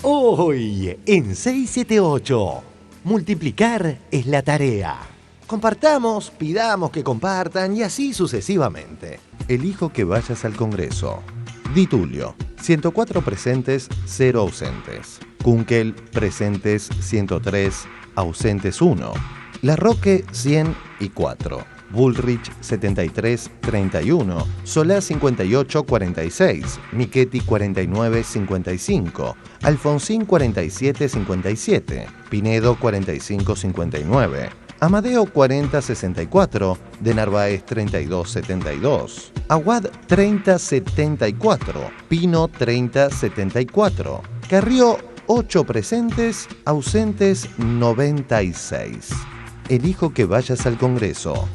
Hoy en 678, multiplicar es la tarea. Compartamos, pidamos que compartan y así sucesivamente. Elijo que vayas al Congreso. Di Tulio, 104 presentes, 0 ausentes. Kunkel, presentes 103, ausentes 1. Larroque, 104. Bullrich, 73, 31. Solá, 58, 46. Michetti, 49, 55. Alfonsín, 47, 57. Pinedo, 45, 59. Amadeo, 40, 64. De Narváez, 32, 72. Aguad, 30, 74. Pino, 30, 74. Carrió, 8 presentes, ausentes 96. Elijo que vayas al Congreso.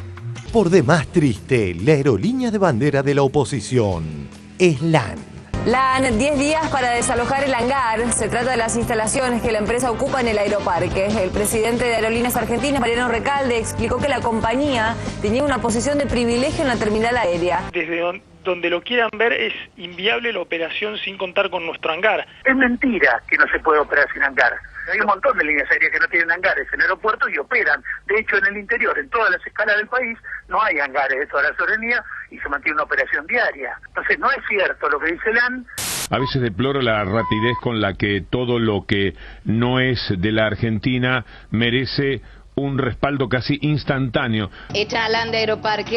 Por demás triste, la aerolínea de bandera de la oposición es LAN. LAN, 10 días para desalojar el hangar. Se trata de las instalaciones que la empresa ocupa en el aeroparque. El presidente de Aerolíneas Argentinas, Mariano Recalde, explicó que la compañía tenía una posición de privilegio en la terminal aérea. Desde donde lo quieran ver, es inviable la operación sin contar con nuestro hangar. Es mentira que no se puede operar sin hangar. Hay un montón de líneas aéreas que no tienen hangares en aeropuertos y operan. De hecho, en el interior, en todas las escalas del país, no hay hangares de toda la soberanía y se mantiene una operación diaria. Entonces, no es cierto lo que dice LAN. A veces deploro la rapidez con la que todo lo que no es de la Argentina merece un respaldo casi instantáneo. Echa a LAN de Aeroparque.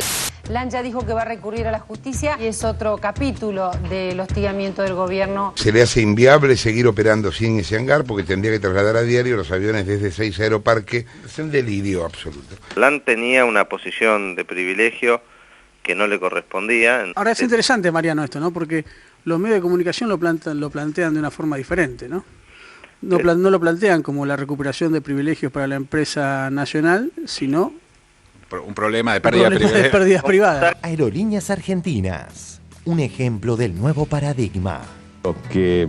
LAN ya dijo que va a recurrir a la justicia y es otro capítulo del hostigamiento del gobierno. Se le hace inviable seguir operando sin ese hangar porque tendría que trasladar a diario los aviones desde 6 Aeroparque. Es un delirio absoluto. LAN tenía una posición de privilegio que no le correspondía. Ahora es interesante, Mariano, esto, ¿no? Porque los medios de comunicación lo plantean de una forma diferente, ¿no? No lo plantean como la recuperación de privilegios para la empresa nacional, sino un problema de pérdidas privadas. Aerolíneas Argentinas, un ejemplo del nuevo paradigma. Lo que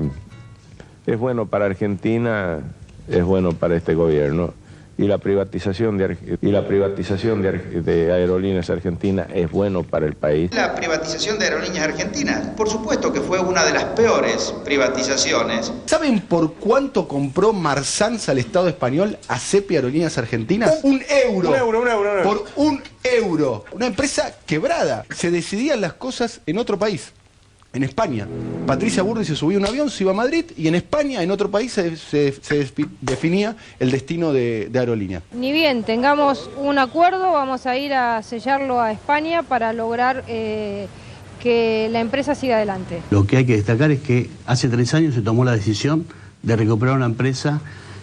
es bueno para Argentina es bueno para este gobierno. Y la privatización de Aerolíneas Argentinas es bueno para el país. La privatización de Aerolíneas Argentinas, por supuesto que fue una de las peores privatizaciones. ¿Saben por cuánto compró Marsans al Estado español a CEPI Aerolíneas Argentinas? Un euro. Por €1. Una empresa quebrada. Se decidían las cosas en otro país. En España. Patricia Burri se subía a un avión, se iba a Madrid y en España, en otro país, se definía el destino de Aerolínea. Ni bien tengamos un acuerdo, vamos a ir a sellarlo a España para lograr que la empresa siga adelante. Lo que hay que destacar es que hace 3 años se tomó la decisión de recuperar una empresa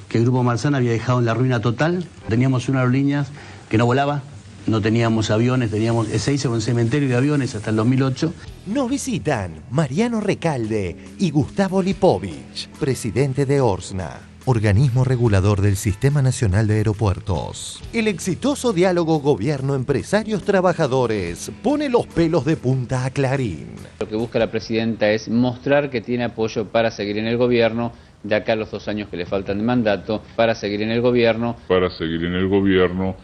que el Grupo Marzán había dejado en la ruina total. Teníamos una aerolínea que no volaba. No teníamos aviones, teníamos Ezeiza, un cementerio de aviones hasta el 2008. Nos visitan Mariano Recalde y Gustavo Lipovich, presidente de ORSNA, organismo regulador del Sistema Nacional de Aeropuertos. El exitoso diálogo gobierno-empresarios-trabajadores pone los pelos de punta a Clarín. Lo que busca la presidenta es mostrar que tiene apoyo para seguir en el gobierno, de acá a los 2 años que le faltan de mandato, para seguir en el gobierno.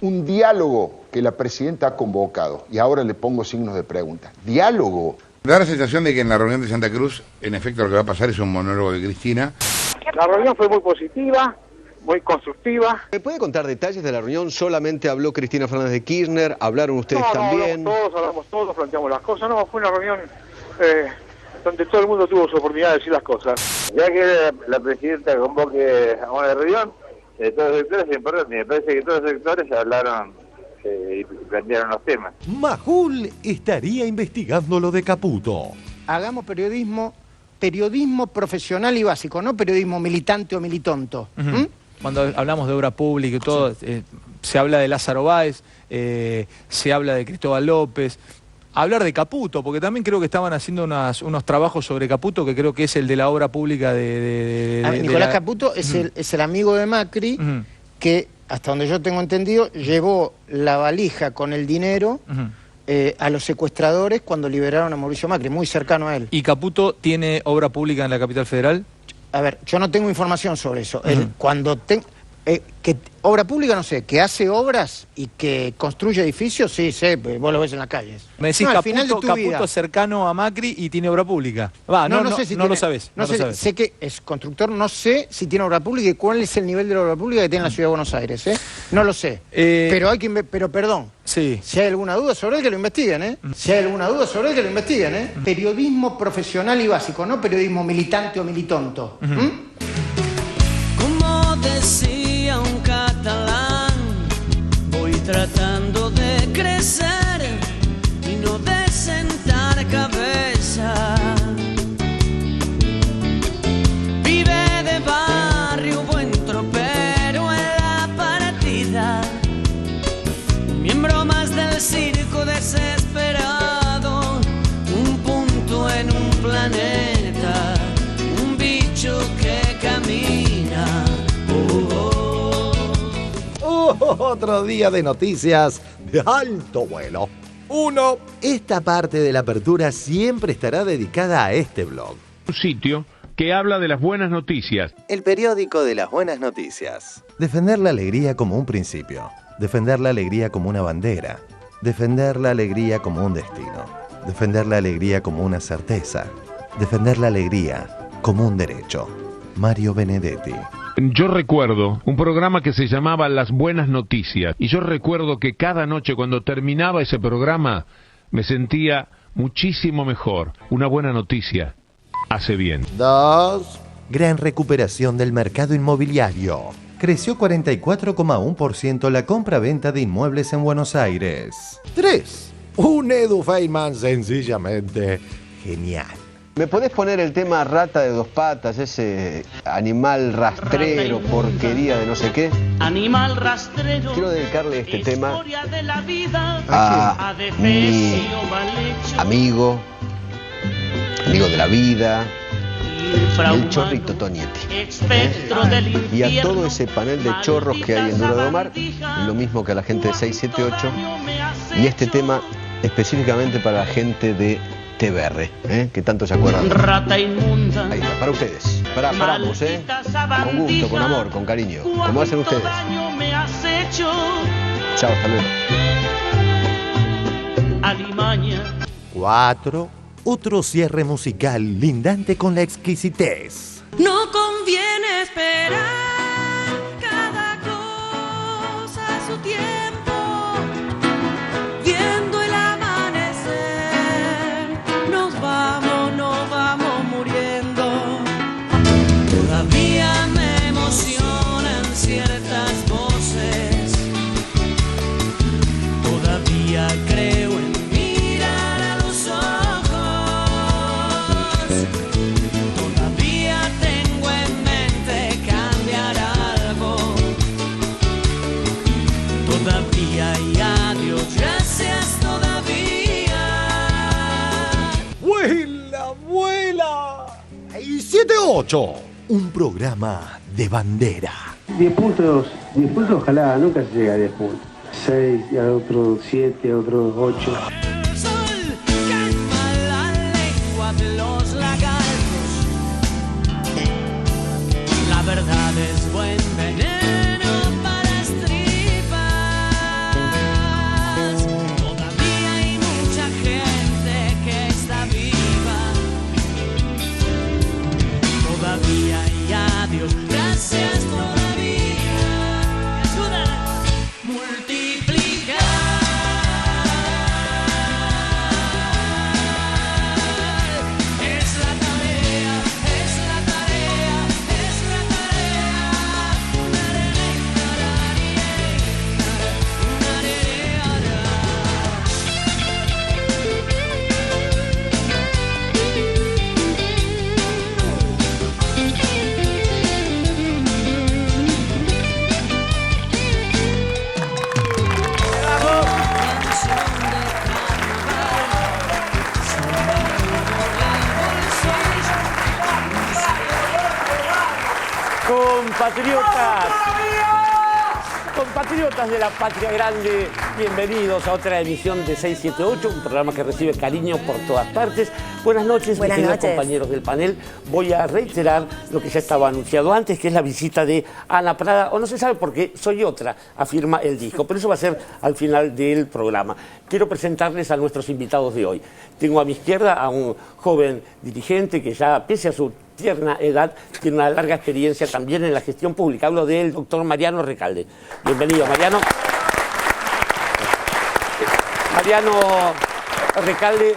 Un diálogo que la presidenta ha convocado, y ahora le pongo signos de pregunta. ¿Diálogo? Me da la sensación de que en la reunión de Santa Cruz, en efecto, lo que va a pasar es un monólogo de Cristina. La reunión fue muy positiva, muy constructiva. ¿Me puede contar detalles de la reunión? ¿Solamente habló Cristina Fernández de Kirchner? ¿Hablaron ustedes también? Hablamos todos, planteamos las cosas. No, fue una reunión donde todo el mundo tuvo su oportunidad de decir las cosas. Ya que la presidenta convoque a una reunión de todos los sectores, es importante. Me parece que todos los sectores hablaron y plantearon los temas. Majul estaría investigando lo de Caputo. Hagamos periodismo profesional y básico, no periodismo militante o militonto. Cuando hablamos de obra pública y todo, se habla de Lázaro Báez, se habla de Cristóbal López. Hablar de Caputo, porque también creo que estaban haciendo unos trabajos sobre Caputo, que creo que es el de la obra pública Nicolás Caputo es el amigo de Macri, que, hasta donde yo tengo entendido, llevó la valija con el dinero a los secuestradores cuando liberaron a Mauricio Macri, muy cercano a él. ¿Y Caputo tiene obra pública en la capital federal? A ver, yo no tengo información sobre eso. Que obra pública no sé, que hace obras y que construye edificios, sí, sé, vos lo ves en las calles. Me decís Caputo cercano a Macri y tiene obra pública. No sé si lo sabés. No sé, sé que es constructor, no sé si tiene obra pública y cuál es el nivel de la obra pública que tiene en la Ciudad de Buenos Aires, ¿eh? No lo sé. Pero perdón. Sí. Si hay alguna duda sobre él, que lo investiguen, ¿eh? Si hay alguna duda sobre él, que lo investiguen, ¿eh? Periodismo profesional y básico, no periodismo militante o militonto. Como decía un catalán, voy tratando de crecer y no de sentar cabeza. Vive de barrio, buen tropero en la partida, miembro más del circo desesperado, un punto en un planeta, un bicho que camina. Otro día de noticias de alto vuelo. 1. Esta parte de la apertura siempre estará dedicada a este blog. Un sitio que habla de las buenas noticias. El periódico de las buenas noticias. Defender la alegría como un principio. Defender la alegría como una bandera. Defender la alegría como un destino. Defender la alegría como una certeza. Defender la alegría como un derecho. Mario Benedetti. Yo recuerdo un programa que se llamaba Las Buenas Noticias, y yo recuerdo que cada noche cuando terminaba ese programa me sentía muchísimo mejor. Una buena noticia hace bien. 2. Gran recuperación del mercado inmobiliario. Creció 44,1% la compra-venta de inmuebles en Buenos Aires. 3. Un Edu Feynman sencillamente genial. ¿Me podés poner el tema rata de dos patas, ese animal rastrero, porquería de no sé qué? Animal rastrero. Quiero dedicarle este tema de la vida, a mi amigo de la vida, el chorrito Tonietti. Y a todo ese panel de chorros que hay en Duro de Omar, lo mismo que a la gente de 678. Y este tema específicamente para la gente de TBR, que tanto se acuerdan. Rata inmunda. Ahí está, para ustedes. Paramos, con gusto, con amor, con cariño. Como hacen ustedes. Chao, hasta luego. Alimaña. 4. Otro cierre musical lindante con la exquisitez. No conviene esperar, cada cosa a su tiempo. Viendo el amanecer, nos vamos muriendo. Todavía me emocionan ciertas voces. Todavía creo en mirar a los ojos. Todavía tengo en mente cambiar algo. Todavía y adiós, gracias todavía. ¡Vuela! Y 7-8. Un programa de bandera. 10 puntos, ojalá nunca se llegue a 10 puntos. 6, y a otro 7, a otro 8. El sol calma la lengua de los lagartos. La verdad es buen veneno para estripas. Todavía hay mucha gente que está viva. Todavía y adiós, gracias todavía. Ayúdala. Multiplicar. Es la tarea, es la tarea, es la Compatriotas de la Patria Grande, bienvenidos a otra emisión de 678, un programa que recibe cariño por todas partes. Buenas noches, Buenas queridos noches. compañeros del panel. Voy a reiterar lo que ya estaba anunciado antes, que es la visita de Ana Prada, o no se sabe por qué, soy otra, afirma el disco, pero eso va a ser al final del programa. Quiero presentarles a nuestros invitados de hoy. Tengo a mi izquierda a un joven dirigente que ya, pese a su tierna edad, tiene una larga experiencia también en la gestión pública. Hablo del doctor Mariano Recalde. Bienvenido, Mariano. Mariano Recalde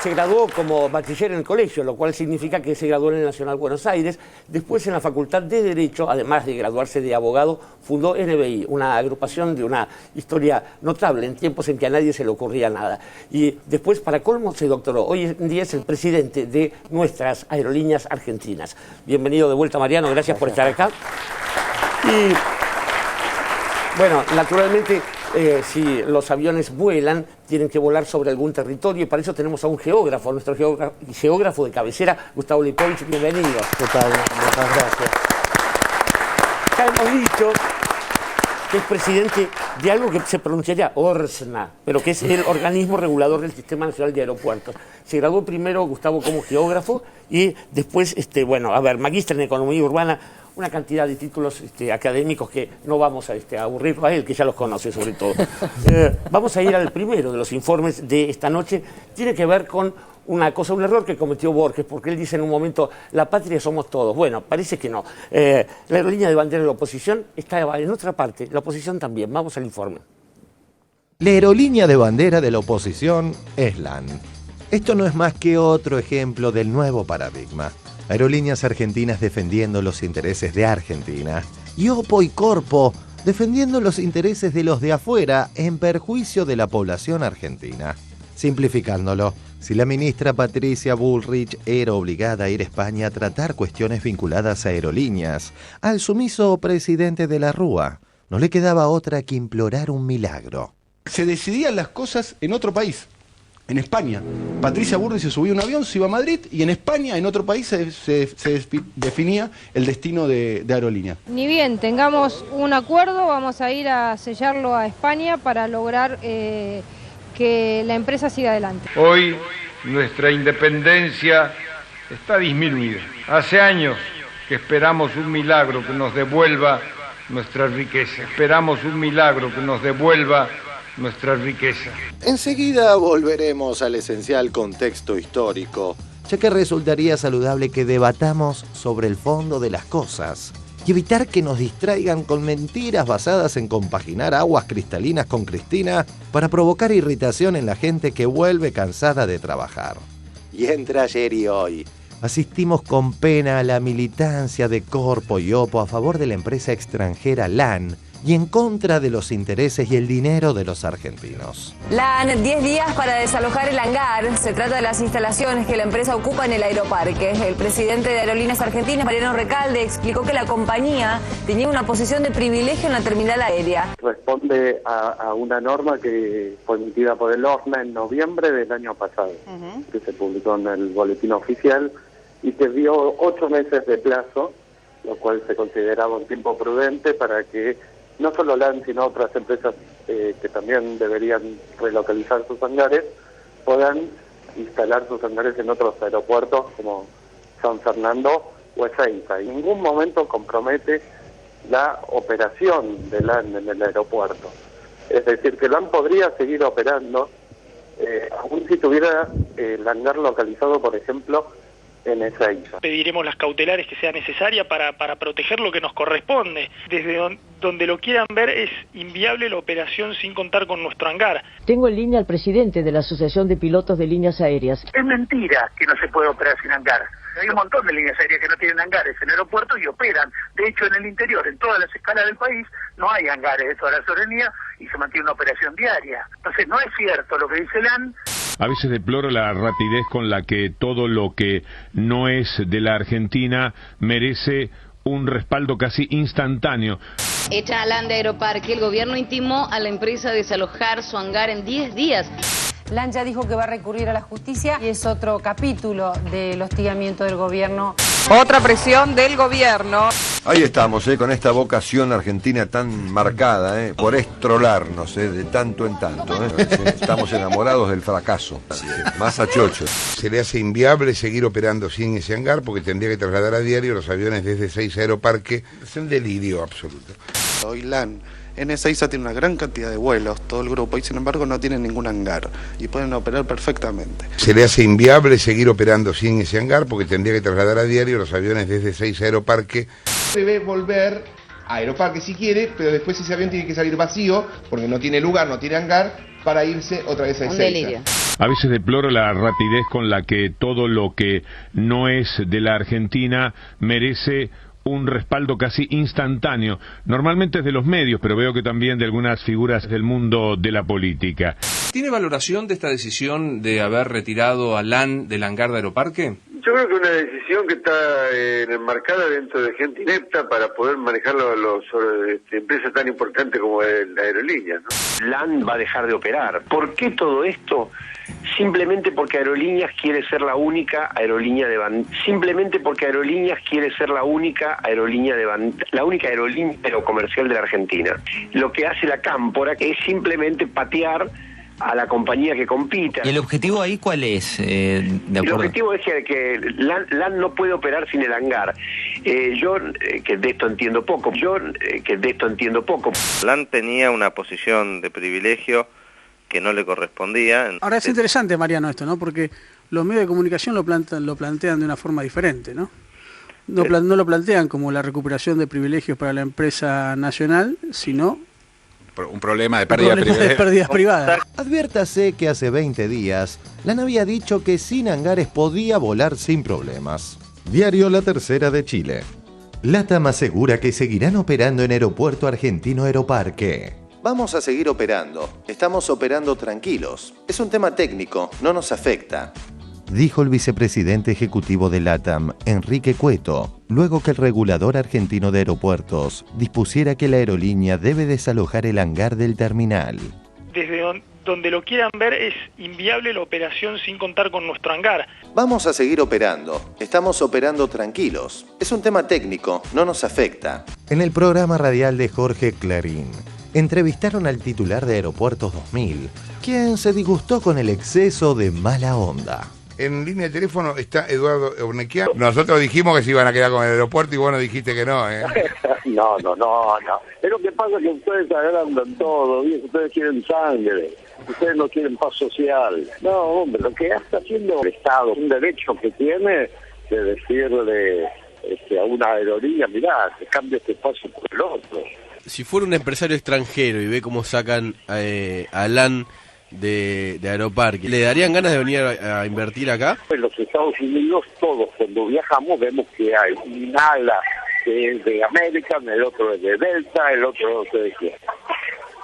se graduó como bachiller en el colegio, lo cual significa que se graduó en el Nacional Buenos Aires. Después, en la Facultad de Derecho, además de graduarse de abogado, fundó NBI, una agrupación de una historia notable en tiempos en que a nadie se le ocurría nada. Y después, para colmo, se doctoró. Hoy en día es el presidente de nuestras aerolíneas argentinas. Bienvenido de vuelta, Mariano. Gracias por estar acá. Y bueno, naturalmente, si los aviones vuelan, tienen que volar sobre algún territorio, y para eso tenemos a un geógrafo, nuestro geógrafo de cabecera, Gustavo Lipovich. Bienvenido. ¿Qué tal? Muchas gracias. Ya hemos dicho que es presidente de algo que se pronunciaría ORSNA, pero que es el organismo regulador del Sistema Nacional de Aeropuertos. Se graduó primero, Gustavo, como geógrafo, y después, magíster en Economía Urbana, una cantidad de títulos académicos que no vamos a aburrirlo a él, que ya los conoce sobre todo. Vamos a ir al primero de los informes de esta noche. Tiene que ver con una cosa, un error que cometió Borges, porque él dice en un momento, la patria somos todos. Bueno, parece que no. La aerolínea de bandera de la oposición está en otra parte, la oposición también. Vamos al informe. La aerolínea de bandera de la oposición es LAN. Esto no es más que otro ejemplo del nuevo paradigma. Aerolíneas argentinas defendiendo los intereses de Argentina y Opo y Corpo defendiendo los intereses de los de afuera en perjuicio de la población argentina. Simplificándolo, si la ministra Patricia Bullrich era obligada a ir a España a tratar cuestiones vinculadas a aerolíneas, al sumiso presidente de la Rúa no le quedaba otra que implorar un milagro. Se decidían las cosas en otro país. En España, Patricia Bullrich se subía a un avión, se iba a Madrid, y en España, en otro país, se definía el destino de aerolínea. Ni bien tengamos un acuerdo, vamos a ir a sellarlo a España para lograr que la empresa siga adelante. Hoy nuestra independencia está disminuida. Hace años que esperamos un milagro que nos devuelva nuestra riqueza. Esperamos un milagro que nos devuelva nuestra riqueza. Enseguida volveremos al esencial contexto histórico, ya que resultaría saludable que debatamos sobre el fondo de las cosas y evitar que nos distraigan con mentiras basadas en compaginar aguas cristalinas con Cristina para provocar irritación en la gente que vuelve cansada de trabajar. Y entre ayer y hoy, asistimos con pena a la militancia de Corpo y Opo a favor de la empresa extranjera LAN y en contra de los intereses y el dinero de los argentinos. LAN, 10 días para desalojar el hangar. Se trata de las instalaciones que la empresa ocupa en el aeroparque. El presidente de Aerolíneas Argentinas, Mariano Recalde, explicó que la compañía tenía una posición de privilegio en la terminal aérea. Responde a una norma que fue emitida por el ORSNA en noviembre del año pasado, que se publicó en el boletín oficial y que dio 8 meses de plazo, lo cual se consideraba un tiempo prudente para que no solo LAN, sino otras empresas que también deberían relocalizar sus hangares, puedan instalar sus hangares en otros aeropuertos como San Fernando o Ezeiza. En ningún momento compromete la operación de LAN en el aeropuerto. Es decir, que LAN podría seguir operando, aún si tuviera el hangar localizado, por ejemplo, en Ezeiza. Pediremos las cautelares que sea necesaria para proteger lo que nos corresponde. Desde donde lo quieran ver, es inviable la operación sin contar con nuestro hangar. Tengo en línea al presidente de la Asociación de Pilotos de Líneas Aéreas. Es mentira que no se puede operar sin hangar. Hay un montón de líneas aéreas que no tienen hangares en aeropuertos y operan. De hecho, en el interior, en todas las escalas del país, no hay hangares de toda la soberanía y se mantiene una operación diaria. Entonces, no es cierto lo que dice LAN. A veces deploro la rapidez con la que todo lo que no es de la Argentina merece un respaldo casi instantáneo. Hecha a LAN de Aeroparque, el gobierno intimó a la empresa a desalojar su hangar en 10 días. LAN ya dijo que va a recurrir a la justicia y es otro capítulo del hostigamiento del gobierno. Otra presión del gobierno. Ahí estamos, con esta vocación argentina tan marcada, por estrolarnos, de tanto en tanto. Estamos enamorados del fracaso, más a chocho. Se le hace inviable seguir operando sin ese hangar porque tendría que trasladar a diario los aviones desde Ezeiza Aeroparque. Es un delirio absoluto. Hoy LAN en Ezeiza tiene una gran cantidad de vuelos, todo el grupo, y sin embargo no tienen ningún hangar y pueden operar perfectamente. Se le hace inviable seguir operando sin ese hangar porque tendría que trasladar a diario los aviones desde Ezeiza Aeroparque. Debe volver a Aeroparque si quiere, pero después ese avión tiene que salir vacío porque no tiene lugar, no tiene hangar, para irse otra vez a Ezeiza. A veces deploro la rapidez con la que todo lo que no es de la Argentina merece un respaldo casi instantáneo. Normalmente es de los medios, pero veo que también de algunas figuras del mundo de la política. ¿Tiene valoración de esta decisión de haber retirado a LAN del hangar de Aeroparque? Yo creo que una decisión que está enmarcada dentro de gente inepta para poder manejar empresas tan importantes como la aerolínea, ¿no? LAN va a dejar de operar. ¿Por qué todo esto? Simplemente porque Aerolíneas quiere ser la única aerolínea de simplemente porque Aerolíneas quiere ser la única aerolínea la única aerolínea comercial de la Argentina. Lo que hace la Cámpora es simplemente patear a la compañía que compita. ¿Y el objetivo ahí cuál es? El objetivo es que LAN no puede operar sin el hangar. Yo, que de esto entiendo poco, LAN tenía una posición de privilegio que no le correspondía. Ahora es interesante, Mariano, esto, ¿no? Porque los medios de comunicación lo plantean de una forma diferente, ¿no? No lo plantean como la recuperación de privilegios para la empresa nacional, sino un problema de pérdidas privadas. Adviértase que hace 20 días, LAN había dicho que sin hangares podía volar sin problemas. Diario La Tercera de Chile. LATAM asegura que seguirán operando en Aeropuerto Argentino Aeroparque. Vamos a seguir operando. Estamos operando tranquilos. Es un tema técnico, no nos afecta, dijo el vicepresidente ejecutivo de LATAM, Enrique Cueto, luego que el regulador argentino de aeropuertos dispusiera que la aerolínea debe desalojar el hangar del terminal. Desde donde lo quieran ver es inviable la operación sin contar con nuestro hangar. Vamos a seguir operando. Estamos operando tranquilos. Es un tema técnico, no nos afecta. En el programa radial de Jorge Clarín, entrevistaron al titular de Aeropuertos 2000, quien se disgustó con el exceso de mala onda. En línea de teléfono está Eduardo Urnequian. Nosotros dijimos que se iban a quedar con el aeropuerto y vos nos dijiste que no, No. Es lo que pasa que ustedes agrandan todo, bien, ustedes quieren sangre, ustedes no quieren paz social. No, hombre, lo que está haciendo el Estado, un derecho que tiene de decirle a una aerolínea, mirá, te cambia este espacio por el otro. Si fuera un empresario extranjero y ve cómo sacan a LAN de Aeroparque, ¿le darían ganas de venir a invertir acá? En los Estados Unidos todos cuando viajamos vemos que hay un ala que es de American, el otro es de Delta, el otro no sé de qué.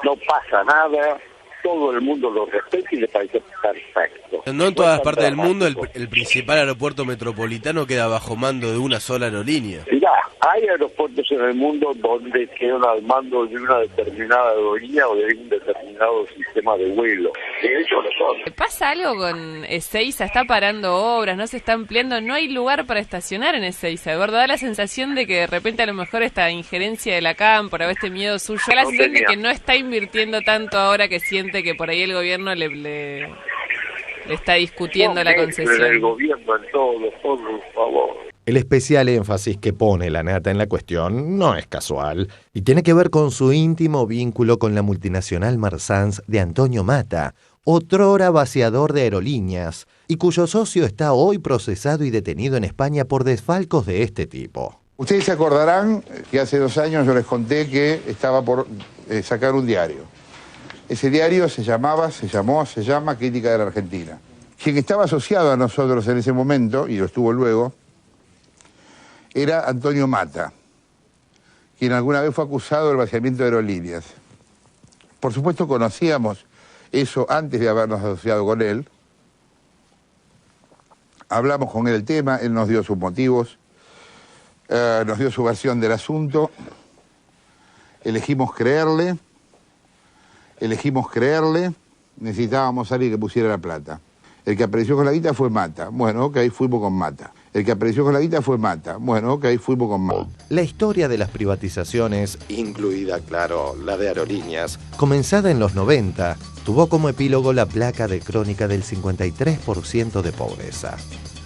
No pasa nada, todo el mundo lo respeta y le parece perfecto. No en todas partes del mundo el principal aeropuerto metropolitano queda bajo mando de una sola aerolínea. Mirá, hay aeropuertos en el mundo donde quedan al mando de una determinada aerolínea o de un determinado sistema de vuelo. De hecho lo son. ¿Pasa algo con Ezeiza? ¿Está parando obras? ¿No se está ampliando? No hay lugar para estacionar en Ezeiza, ¿verdad? Da la sensación de que de repente a lo mejor esta injerencia de la Cámpora o este miedo suyo, da la sensación de que no está invirtiendo tanto ahora, que siente que por ahí el gobierno le está discutiendo la concesión. El gobierno en todo, por favor. El especial énfasis que pone la nata en la cuestión no es casual y tiene que ver con su íntimo vínculo con la multinacional Marsans de Antonio Mata, otrora vaciador de aerolíneas, y cuyo socio está hoy procesado y detenido en España por desfalcos de este tipo. Ustedes se acordarán que hace 2 años yo les conté que estaba por sacar un diario. Ese diario se llama Crítica de la Argentina. Quien estaba asociado a nosotros en ese momento, y lo estuvo luego, era Antonio Mata, quien alguna vez fue acusado del vaciamiento de aerolíneas. Por supuesto conocíamos eso antes de habernos asociado con él. Hablamos con él del tema, él nos dio sus motivos, nos dio su versión del asunto. Elegimos creerle, necesitábamos a alguien que pusiera la plata. El que apareció con la guita fue Mata. Bueno, ok, fuimos con Mata. El que apareció con la guita fue Mata. Bueno, ok, fuimos con Mata. La historia de las privatizaciones, incluida, claro, la de Aerolíneas, comenzada en los 90, tuvo como epílogo la placa de crónica del 53% de pobreza.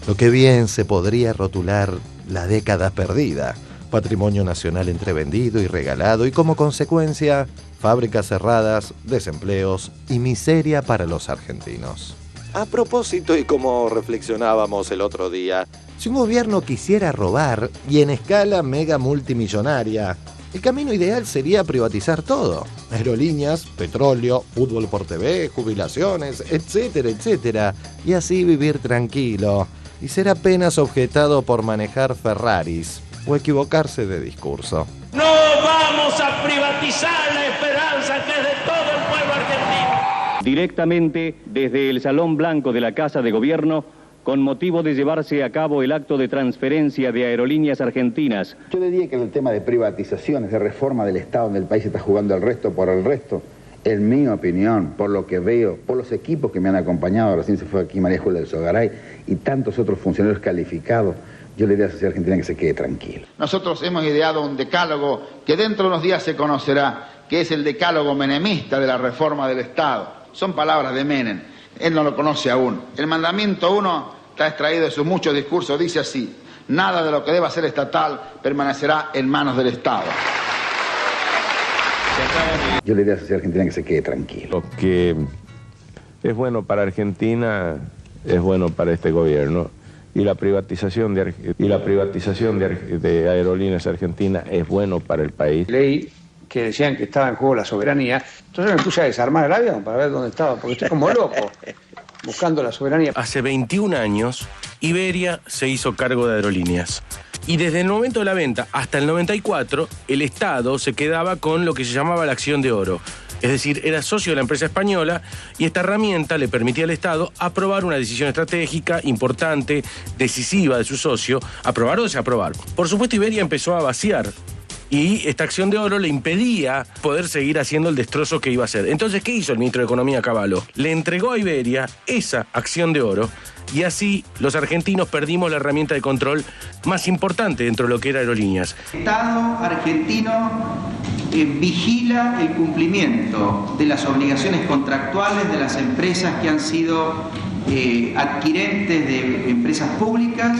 Lo que bien se podría rotular la década perdida, patrimonio nacional entrevendido y regalado, y como consecuencia, fábricas cerradas, desempleos y miseria para los argentinos. A propósito, y como reflexionábamos el otro día, si un gobierno quisiera robar, y en escala mega multimillonaria, el camino ideal sería privatizar todo. Aerolíneas, petróleo, fútbol por TV, jubilaciones, etcétera, etcétera. Y así vivir tranquilo, y ser apenas objetado por manejar Ferraris o equivocarse de discurso. No vamos a privatizar la esperanza que es de todo el pueblo argentino. Directamente desde el Salón Blanco de la Casa de Gobierno, con motivo de llevarse a cabo el acto de transferencia de Aerolíneas Argentinas. Yo diría que en el tema de privatizaciones, de reforma del Estado, donde el país está jugando el resto por el resto, en mi opinión, por lo que veo, por los equipos que me han acompañado, recién se fue aquí María Julia del Sogaray y tantos otros funcionarios calificados, yo le diría a la sociedad argentina que se quede tranquilo. Nosotros hemos ideado un decálogo que dentro de unos días se conocerá, que es el decálogo menemista de la reforma del Estado. Son palabras de Menem, él no lo conoce aún. El mandamiento 1 está extraído de sus muchos discursos, dice así: nada de lo que deba ser estatal permanecerá en manos del Estado. Yo le diría a la sociedad argentina que se quede tranquilo. Lo que es bueno para Argentina es bueno para este gobierno. Y la privatización de Aerolíneas Argentinas es bueno para el país. Leí que decían que estaba en juego la soberanía, entonces me puse a desarmar el avión para ver dónde estaba, porque estoy como loco, buscando la soberanía. Hace 21 años, Iberia se hizo cargo de Aerolíneas. Y desde el momento de la venta hasta el 94, el Estado se quedaba con lo que se llamaba la acción de oro. Es decir, era socio de la empresa española y esta herramienta le permitía al Estado aprobar una decisión estratégica, importante, decisiva de su socio, aprobar o desaprobar. Por supuesto, Iberia empezó a vaciar y esta acción de oro le impedía poder seguir haciendo el destrozo que iba a hacer. Entonces, ¿qué hizo el ministro de Economía, Cavallo? Le entregó a Iberia esa acción de oro y así los argentinos perdimos la herramienta de control más importante dentro de lo que era Aerolíneas. El Estado argentino vigila el cumplimiento de las obligaciones contractuales de las empresas que han sido adquirentes de empresas públicas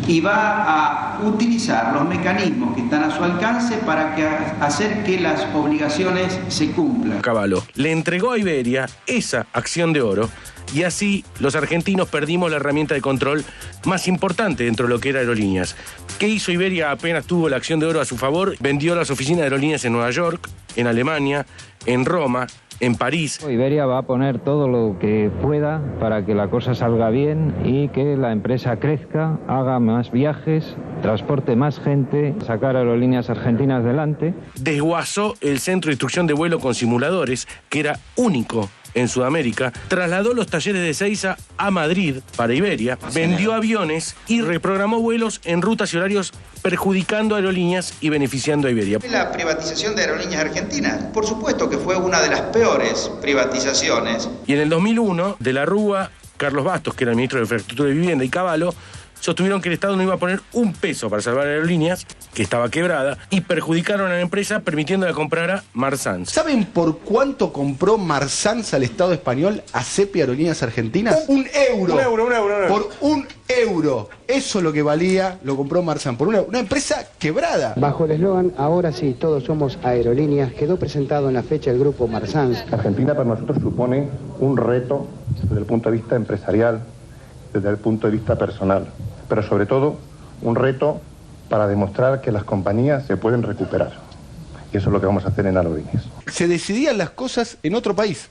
y va a utilizar los mecanismos que están a su alcance para hacer que las obligaciones se cumplan. Cavallo le entregó a Iberia esa acción de oro y así los argentinos perdimos la herramienta de control más importante dentro de lo que era Aerolíneas. ¿Qué hizo Iberia apenas tuvo la acción de oro a su favor? Vendió las oficinas de Aerolíneas en Nueva York, en Alemania, en Roma, en París. Iberia va a poner todo lo que pueda para que la cosa salga bien y que la empresa crezca, haga más viajes, transporte más gente, sacar Aerolíneas Argentinas delante. Desguazó el centro de instrucción de vuelo con simuladores, que era único en Sudamérica, trasladó los talleres de Ezeiza a Madrid para Iberia, vendió aviones y reprogramó vuelos en rutas y horarios perjudicando a Aerolíneas y beneficiando a Iberia. La privatización de Aerolíneas Argentinas, por supuesto que fue una de las peores privatizaciones. Y en el 2001, de la Rúa, Carlos Bastos, que era el ministro de Infraestructura y Vivienda, y Cavallo, sostuvieron que el Estado no iba a poner un peso para salvar Aerolíneas, que estaba quebrada, y perjudicaron a la empresa permitiendo que comprara Marsans. ¿Saben por cuánto compró Marsans al Estado español a CEPI Aerolíneas Argentinas? Un euro. Por un euro. Eso es lo que valía, lo compró Marsans, por una empresa quebrada. Bajo el eslogan "Ahora sí, todos somos aerolíneas", quedó presentado en la fecha el grupo Marsans. Argentina para nosotros supone un reto desde el punto de vista empresarial, desde el punto de vista personal, pero sobre todo un reto para demostrar que las compañías se pueden recuperar. Y eso es lo que vamos a hacer en Aerolíneas. Se decidían las cosas en otro país,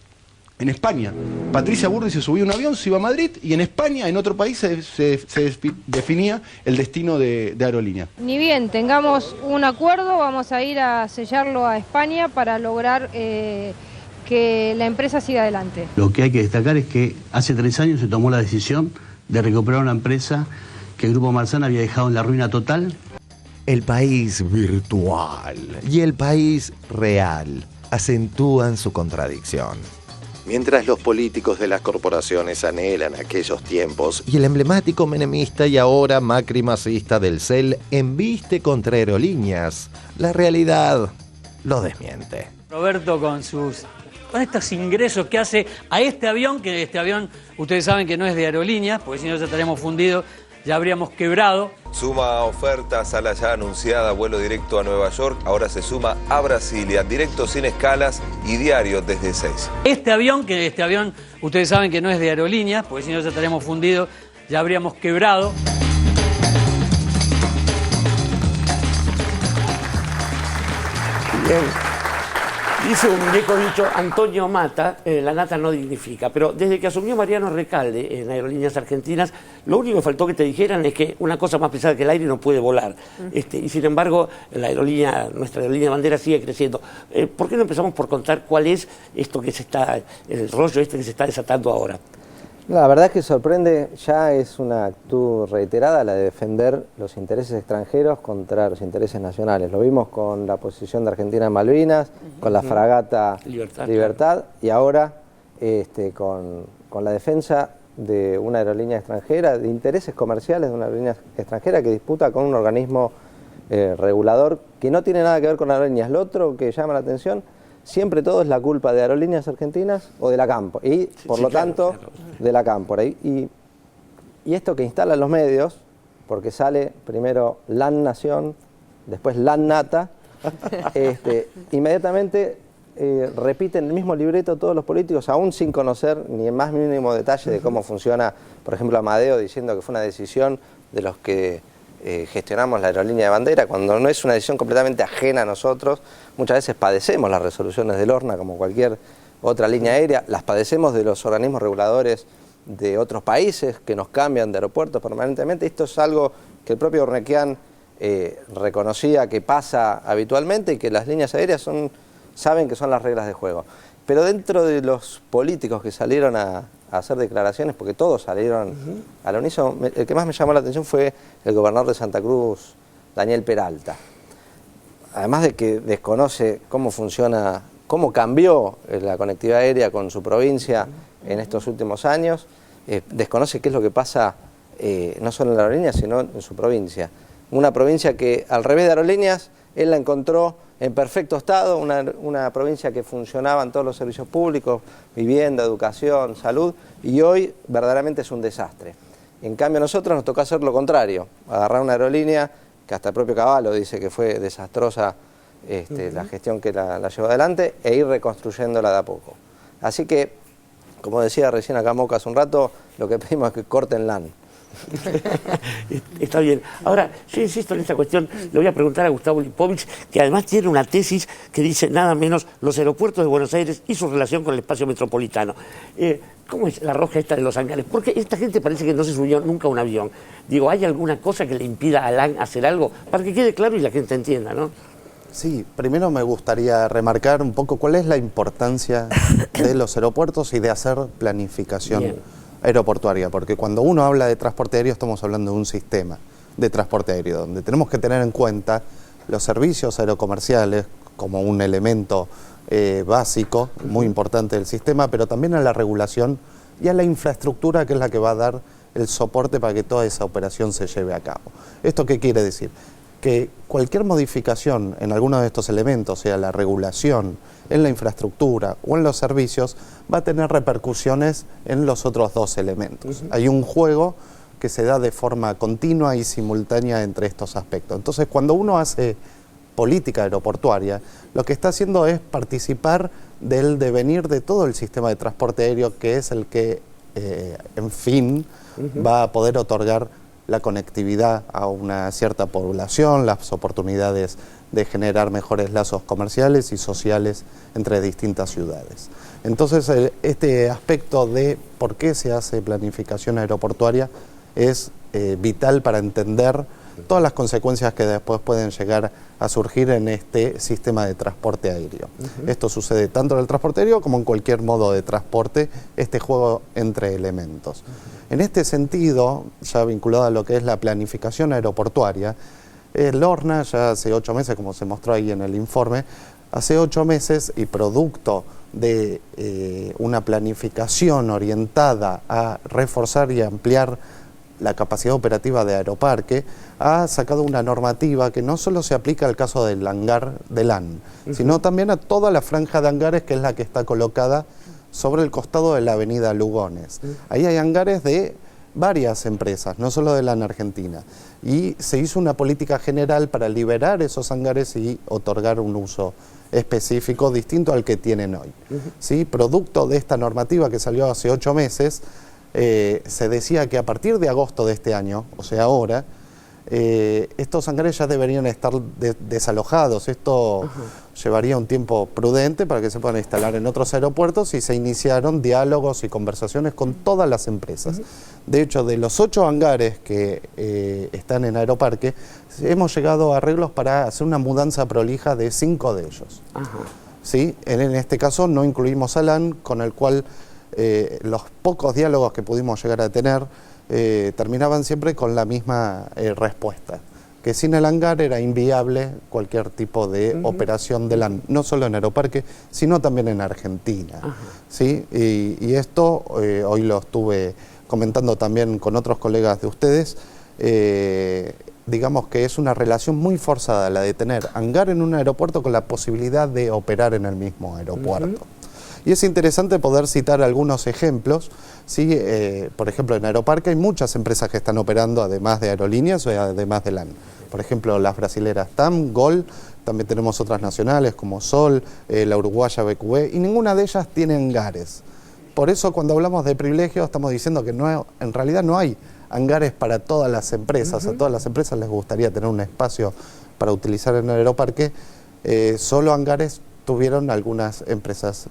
en España. Patricia Burri se subía a un avión, se iba a Madrid, y en España, en otro país, se definía el destino de Aerolíneas. Ni bien tengamos un acuerdo, vamos a ir a sellarlo a España para lograr que la empresa siga adelante. Lo que hay que destacar es que hace 3 años se tomó la decisión de recuperar una empresa que el Grupo Marsans había dejado en la ruina total. El país virtual y el país real acentúan su contradicción. Mientras los políticos de las corporaciones anhelan aquellos tiempos y el emblemático menemista y ahora macrimacista del CEL embiste contra Aerolíneas, la realidad lo desmiente. Roberto con estos ingresos que hace a este avión, que este avión ustedes saben que no es de Aerolíneas, porque si no ya estaríamos fundidos, ya habríamos quebrado. Suma ofertas a la ya anunciada vuelo directo a Nueva York, ahora se suma a Brasilia, directo sin escalas y diario desde Ezeiza. Este avión ustedes saben que no es de Aerolíneas, porque si no ya estaríamos fundidos, ya habríamos quebrado. Bien. Dice un viejo dicho, Antonio mata, la nata no dignifica. Pero desde que asumió Mariano Recalde en Aerolíneas Argentinas, lo único que faltó que te dijeran es que una cosa más pesada que el aire no puede volar. Y sin embargo, nuestra aerolínea bandera sigue creciendo. ¿Por qué no empezamos por contar cuál es esto que el rollo que se está desatando ahora? La verdad es que sorprende, ya es una actitud reiterada la de defender los intereses extranjeros contra los intereses nacionales. Lo vimos con la posición de Argentina en Malvinas, con la fragata Libertad y ahora con la defensa de una aerolínea extranjera, de intereses comerciales de una aerolínea extranjera que disputa con un organismo regulador que no tiene nada que ver con aerolíneas. Lo otro que llama la atención, siempre todo es la culpa de Aerolíneas Argentinas o de la Cámpora, y por lo tanto de la Cámpora. Y esto que instalan los medios, porque sale primero LAN Nación, después LAN Nata, inmediatamente repiten el mismo libreto todos los políticos, aún sin conocer ni el más mínimo detalle de cómo funciona, por ejemplo, Amadeo diciendo que fue una decisión de los que gestionamos la aerolínea de bandera, cuando no es una decisión completamente ajena a nosotros. Muchas veces padecemos las resoluciones del ORNA como cualquier otra línea aérea, las padecemos de los organismos reguladores de otros países que nos cambian de aeropuertos permanentemente. Esto es algo que el propio Urnequian reconocía que pasa habitualmente y que las líneas aéreas saben que son las reglas de juego. Pero dentro de los políticos que salieron a hacer declaraciones, porque todos salieron al unísono, el que más me llamó la atención fue el gobernador de Santa Cruz, Daniel Peralta. Además de que desconoce cómo funciona, cómo cambió la conectividad aérea con su provincia en estos últimos años, desconoce qué es lo que pasa no solo en la aerolínea, sino en su provincia. Una provincia que, al revés de Aerolíneas, él la encontró en perfecto estado, una provincia que funcionaba en todos los servicios públicos, vivienda, educación, salud, y hoy verdaderamente es un desastre. En cambio a nosotros nos tocó hacer lo contrario, agarrar una aerolínea que hasta el propio Cavallo dice que fue desastrosa la gestión que la llevó adelante, e ir reconstruyéndola de a poco. Así que, como decía recién acá Moca hace un rato, lo que pedimos es que corten LAN. Está bien. Ahora, yo insisto en esta cuestión, le voy a preguntar a Gustavo Lipovich, que además tiene una tesis que dice nada menos los aeropuertos de Buenos Aires y su relación con el espacio metropolitano. ¿Cómo es la roja esta de los hangares? Porque esta gente parece que no se subió nunca a un avión. Digo, ¿hay alguna cosa que le impida a LAN hacer algo? Para que quede claro y la gente entienda, ¿no? Sí, primero me gustaría remarcar un poco cuál es la importancia de los aeropuertos y de hacer planificación aeroportuaria, porque cuando uno habla de transporte aéreo estamos hablando de un sistema de transporte aéreo, donde tenemos que tener en cuenta los servicios aerocomerciales como un elemento básico, muy importante del sistema, pero también a la regulación y a la infraestructura que es la que va a dar el soporte para que toda esa operación se lleve a cabo. ¿Esto qué quiere decir? Que cualquier modificación en alguno de estos elementos, sea la regulación, en la infraestructura o en los servicios, va a tener repercusiones en los otros dos elementos. Hay un juego que se da de forma continua y simultánea entre estos aspectos. Entonces, cuando uno hace política aeroportuaria, lo que está haciendo es participar del devenir de todo el sistema de transporte aéreo, que es el que, en fin, va a poder otorgar la conectividad a una cierta población, las oportunidades de generar mejores lazos comerciales y sociales entre distintas ciudades. Entonces, este aspecto de por qué se hace planificación aeroportuaria es vital para entender todas las consecuencias que después pueden llegar a surgir en este sistema de transporte aéreo. Esto sucede tanto en el transporte aéreo como en cualquier modo de transporte, este juego entre elementos. En este sentido, ya vinculado a lo que es la planificación aeroportuaria, el ORNA ya hace 8 meses, como se mostró ahí en el informe, hace 8 meses y producto de una planificación orientada a reforzar y ampliar la capacidad operativa de Aeroparque, ha sacado una normativa que no solo se aplica al caso del hangar de LAN, sino también a toda la franja de hangares, que es la que está colocada sobre el costado de la avenida Lugones. Ahí hay hangares de varias empresas, no solo de LAN Argentina, y se hizo una política general para liberar esos hangares y otorgar un uso específico distinto al que tienen hoy. ¿Sí? Producto de esta normativa que salió hace 8 meses, se decía que a partir de agosto de este año, o sea ahora, estos hangares ya deberían estar desalojados. Esto llevaría un tiempo prudente para que se puedan instalar en otros aeropuertos, y se iniciaron diálogos y conversaciones con todas las empresas. De hecho, de los 8 hangares que están en Aeroparque, hemos llegado a arreglos para hacer una mudanza prolija de 5 de ellos. ¿Sí? En este caso no incluimos a LAN, con el cual los pocos diálogos que pudimos llegar a tener terminaban siempre con la misma respuesta, que sin el hangar era inviable cualquier tipo de operación de LAN, no solo en Aeroparque, sino también en Argentina. ¿Sí? Y esto hoy lo estuve comentando también con otros colegas de ustedes. Digamos que es una relación muy forzada la de tener hangar en un aeropuerto con la posibilidad de operar en el mismo aeropuerto. Y es interesante poder citar algunos ejemplos. ¿Sí? Por ejemplo, en Aeroparque hay muchas empresas que están operando, además de aerolíneas o además de LAN. Por ejemplo, las brasileras TAM, GOL, también tenemos otras nacionales como Sol, la uruguaya BQE, y ninguna de ellas tiene hangares. Por eso, cuando hablamos de privilegios, estamos diciendo que en realidad no hay hangares para todas las empresas. A todas las empresas les gustaría tener un espacio para utilizar en el Aeroparque. Solo hangares tuvieron algunas empresas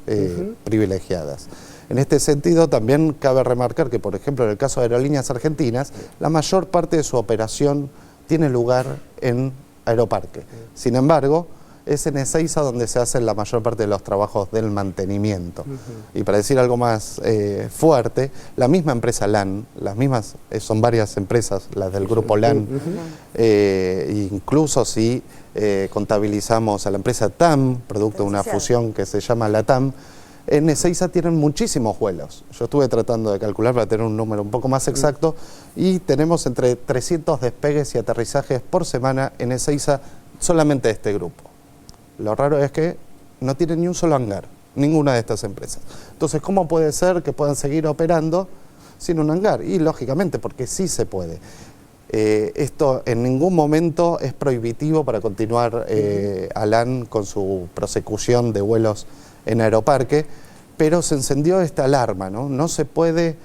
privilegiadas. En este sentido, también cabe remarcar que, por ejemplo, en el caso de Aerolíneas Argentinas, la mayor parte de su operación tiene lugar en Aeroparque. Sin embargo, es en Ezeiza donde se hacen la mayor parte de los trabajos del mantenimiento. Y para decir algo más fuerte, la misma empresa LAN, las mismas, son varias empresas, las del grupo LAN, incluso si contabilizamos a la empresa TAM, producto de una fusión que se llama la TAM, en Ezeiza tienen muchísimos vuelos. Yo estuve tratando de calcular para tener un número un poco más exacto, y tenemos entre 300 despegues y aterrizajes por semana en Ezeiza solamente de este grupo. Lo raro es que no tienen ni un solo hangar, ninguna de estas empresas. Entonces, ¿cómo puede ser que puedan seguir operando sin un hangar? Y lógicamente, porque sí se puede. Esto en ningún momento es prohibitivo para continuar a LAN con su prosecución de vuelos en Aeroparque, pero se encendió esta alarma, ¿no? No se puede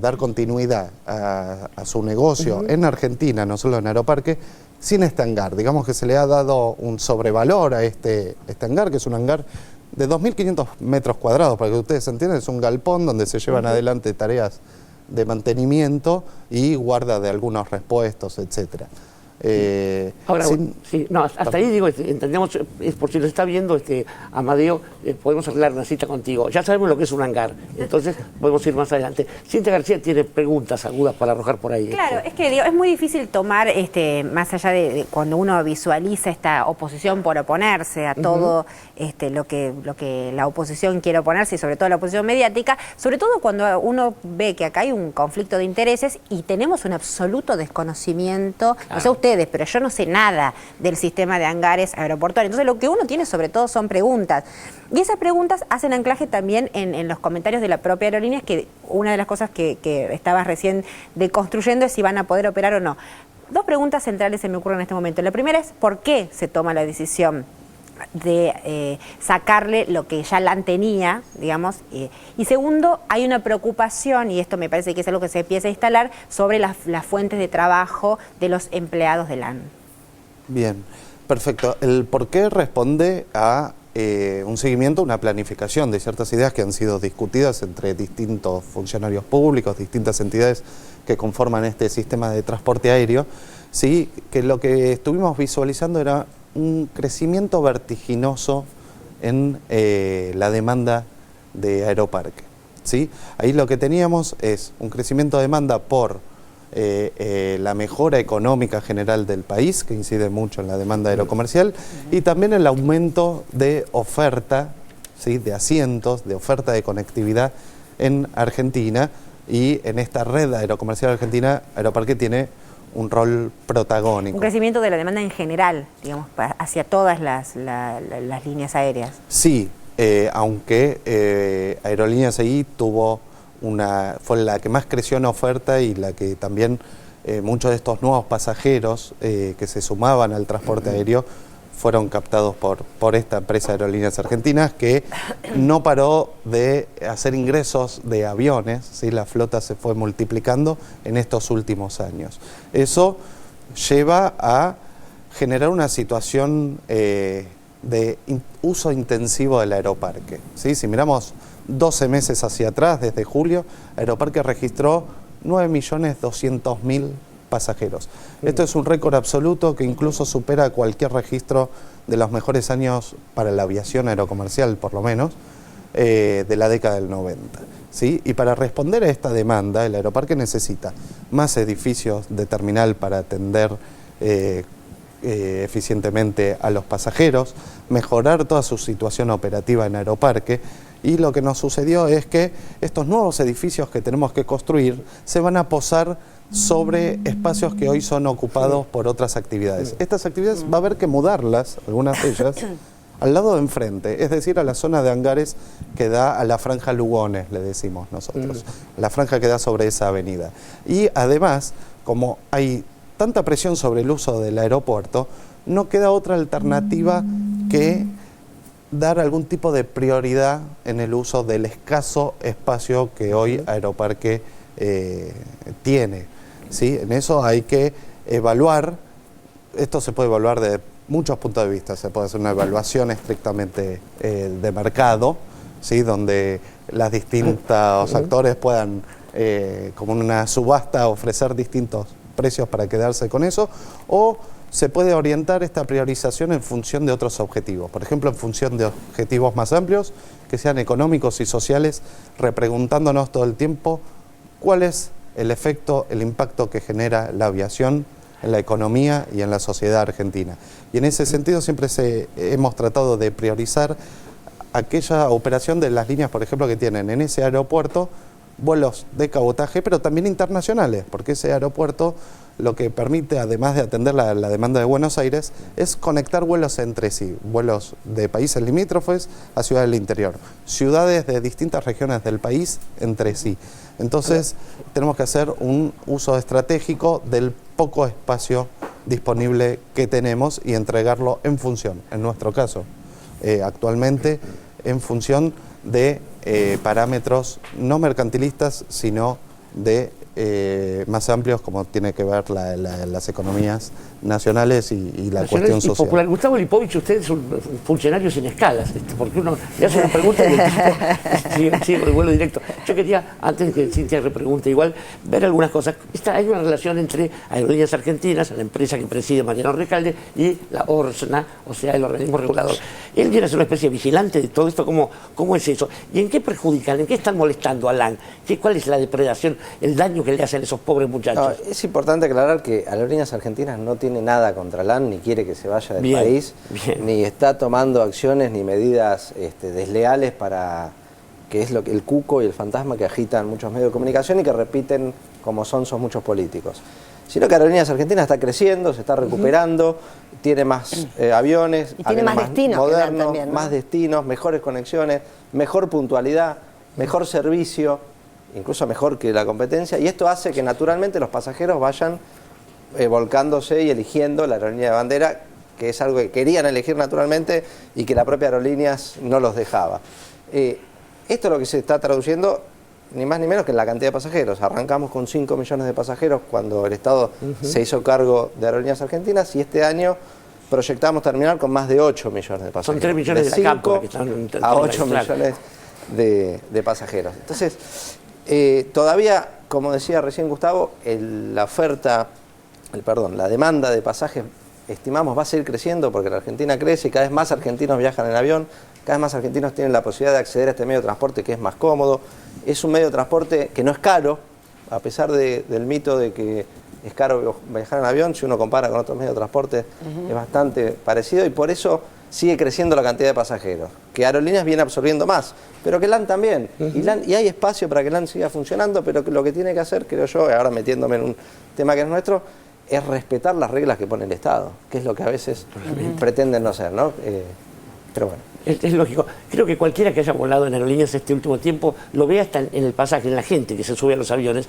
dar continuidad a su negocio en Argentina, no solo en Aeroparque, sin este hangar. Digamos que se le ha dado un sobrevalor a este hangar, que es un hangar de 2.500 metros cuadrados, para que ustedes entiendan. Es un galpón donde se llevan adelante tareas de mantenimiento y guarda de algunos repuestos, etcétera. Ahora, hasta ahí digo, entendemos, por si lo está viendo Amadeo, podemos arreglar una cita contigo. Ya sabemos lo que es un hangar, entonces podemos ir más adelante. Cintia García tiene preguntas agudas para arrojar por ahí. Claro, es que digo, es muy difícil tomar, más allá de cuando uno visualiza esta oposición por oponerse a todo lo que la oposición quiere oponerse, y sobre todo la oposición mediática, sobre todo cuando uno ve que acá hay un conflicto de intereses y tenemos un absoluto desconocimiento, no sé ustedes, pero yo no sé nada del sistema de hangares aeroportuarios. Entonces lo que uno tiene sobre todo son preguntas. Y esas preguntas hacen anclaje también en los comentarios de la propia aerolínea, que una de las cosas que estabas recién deconstruyendo es si van a poder operar o no. 2 preguntas centrales se me ocurren en este momento. La primera es, ¿por qué se toma la decisión de sacarle lo que ya LAN tenía, digamos? Y segundo, hay una preocupación, y esto me parece que es algo que se empieza a instalar, sobre las fuentes de trabajo de los empleados de LAN. Bien, perfecto. El por qué responde a un seguimiento, una planificación de ciertas ideas que han sido discutidas entre distintos funcionarios públicos, distintas entidades que conforman este sistema de transporte aéreo. Sí, que lo que estuvimos visualizando era un crecimiento vertiginoso en la demanda de Aeroparque. ¿Sí? Ahí lo que teníamos es un crecimiento de demanda por la mejora económica general del país, que incide mucho en la demanda aerocomercial, y también el aumento de oferta, ¿sí?, de asientos, de oferta de conectividad en Argentina, y en esta red aerocomercial argentina, Aeroparque tiene un rol protagónico. Un crecimiento de la demanda en general, digamos, hacia todas las líneas aéreas. Sí, aunque Aerolíneas ahí fue la que más creció en oferta y la que también muchos de estos nuevos pasajeros que se sumaban al transporte aéreo fueron captados por esta empresa Aerolíneas Argentinas, que no paró de hacer ingresos de aviones, ¿sí? La flota se fue multiplicando en estos últimos años. Eso lleva a generar una situación de uso intensivo del Aeroparque, ¿sí? Si miramos 12 meses hacia atrás, desde julio, Aeroparque registró 9.200.000 pasajeros. Esto es un récord absoluto que incluso supera cualquier registro de los mejores años para la aviación aerocomercial, por lo menos, de la década del 90. ¿Sí? Y para responder a esta demanda, el Aeroparque necesita más edificios de terminal para atender eficientemente a los pasajeros, mejorar toda su situación operativa en Aeroparque, y lo que nos sucedió es que estos nuevos edificios que tenemos que construir se van a posar sobre espacios que hoy son ocupados por otras actividades. Estas actividades va a haber que mudarlas, algunas de ellas, al lado de enfrente, es decir, a la zona de hangares que da a la franja Lugones, le decimos nosotros, la franja que da sobre esa avenida. Y además, como hay tanta presión sobre el uso del aeropuerto, no queda otra alternativa que dar algún tipo de prioridad en el uso del escaso espacio que hoy Aeroparque tiene. ¿Sí? En eso hay que evaluar, esto se puede evaluar de muchos puntos de vista, se puede hacer una evaluación estrictamente de mercado, ¿sí?, donde los distintos actores puedan, como en una subasta, ofrecer distintos precios para quedarse con eso, o se puede orientar esta priorización en función de otros objetivos, por ejemplo, en función de objetivos más amplios, que sean económicos y sociales, repreguntándonos todo el tiempo cuál es el efecto, el impacto que genera la aviación en la economía y en la sociedad argentina. Y en ese sentido siempre hemos tratado de priorizar aquella operación de las líneas, por ejemplo, que tienen en ese aeropuerto vuelos de cabotaje, pero también internacionales, porque ese aeropuerto lo que permite, además de atender la demanda de Buenos Aires, es conectar vuelos entre sí, vuelos de países limítrofes a ciudades del interior, ciudades de distintas regiones del país entre sí. Entonces, tenemos que hacer un uso estratégico del poco espacio disponible que tenemos y entregarlo en función, en nuestro caso, actualmente, en función de parámetros no mercantilistas, sino de más amplios, como tiene que ver las economías nacionales y la cuestión social. Popular. Gustavo Lipovich, usted es un funcionario sin escalas, porque uno le hace una pregunta y el tipo sigue el vuelo directo. Yo quería, antes de que Cintia repregunte, igual, ver algunas cosas. Hay una relación entre Aerolíneas Argentinas, la empresa que preside Mariano Recalde, y la ORSNA, o sea, el organismo regulador. Él viene a ser una especie de vigilante de todo esto. ¿Cómo es eso? ¿Y en qué perjudican? ¿En qué están molestando a LAN? ¿Cuál es la depredación, el daño que le hacen a esos pobres muchachos? No, es importante aclarar que Aerolíneas Argentinas no tiene nada contra LAN, ni quiere que se vaya del país, ni está tomando acciones ni medidas desleales para, que es lo que el cuco y el fantasma que agitan muchos medios de comunicación y que repiten como son muchos políticos. Sino que Aerolíneas Argentinas está creciendo, se está recuperando, tiene más aviones, y tiene más destinos modernos, también, ¿no? más destinos, mejores conexiones, mejor puntualidad, mejor servicio, incluso mejor que la competencia, y esto hace que naturalmente los pasajeros vayan volcándose y eligiendo la aerolínea de bandera, que es algo que querían elegir naturalmente y que la propia Aerolíneas no los dejaba. Esto es lo que se está traduciendo ni más ni menos que en la cantidad de pasajeros. Arrancamos con 5 millones de pasajeros cuando el Estado se hizo cargo de Aerolíneas Argentinas, y este año proyectamos terminar con más de 8 millones de pasajeros. Son 3 millones de la cámpora que están a 8 millones de pasajeros. Entonces, todavía, como decía recién Gustavo, la demanda de pasajes, estimamos, va a seguir creciendo porque la Argentina crece y cada vez más argentinos viajan en avión, cada vez más argentinos tienen la posibilidad de acceder a este medio de transporte que es más cómodo. Es un medio de transporte que no es caro, a pesar del mito de que es caro viajar en avión. Si uno compara con otros medios de transporte, es bastante parecido, y por eso sigue creciendo la cantidad de pasajeros, que Aerolíneas viene absorbiendo más, pero que LAN también. Y hay espacio para que LAN siga funcionando, pero que lo que tiene que hacer, creo yo, ahora metiéndome en un tema que es nuestro, es respetar las reglas que pone el Estado, que es lo que a veces pretenden no ser, ¿no? Pero bueno. Es lógico. Creo que cualquiera que haya volado en Aerolíneas este último tiempo lo ve hasta en el pasaje, en la gente que se sube a los aviones.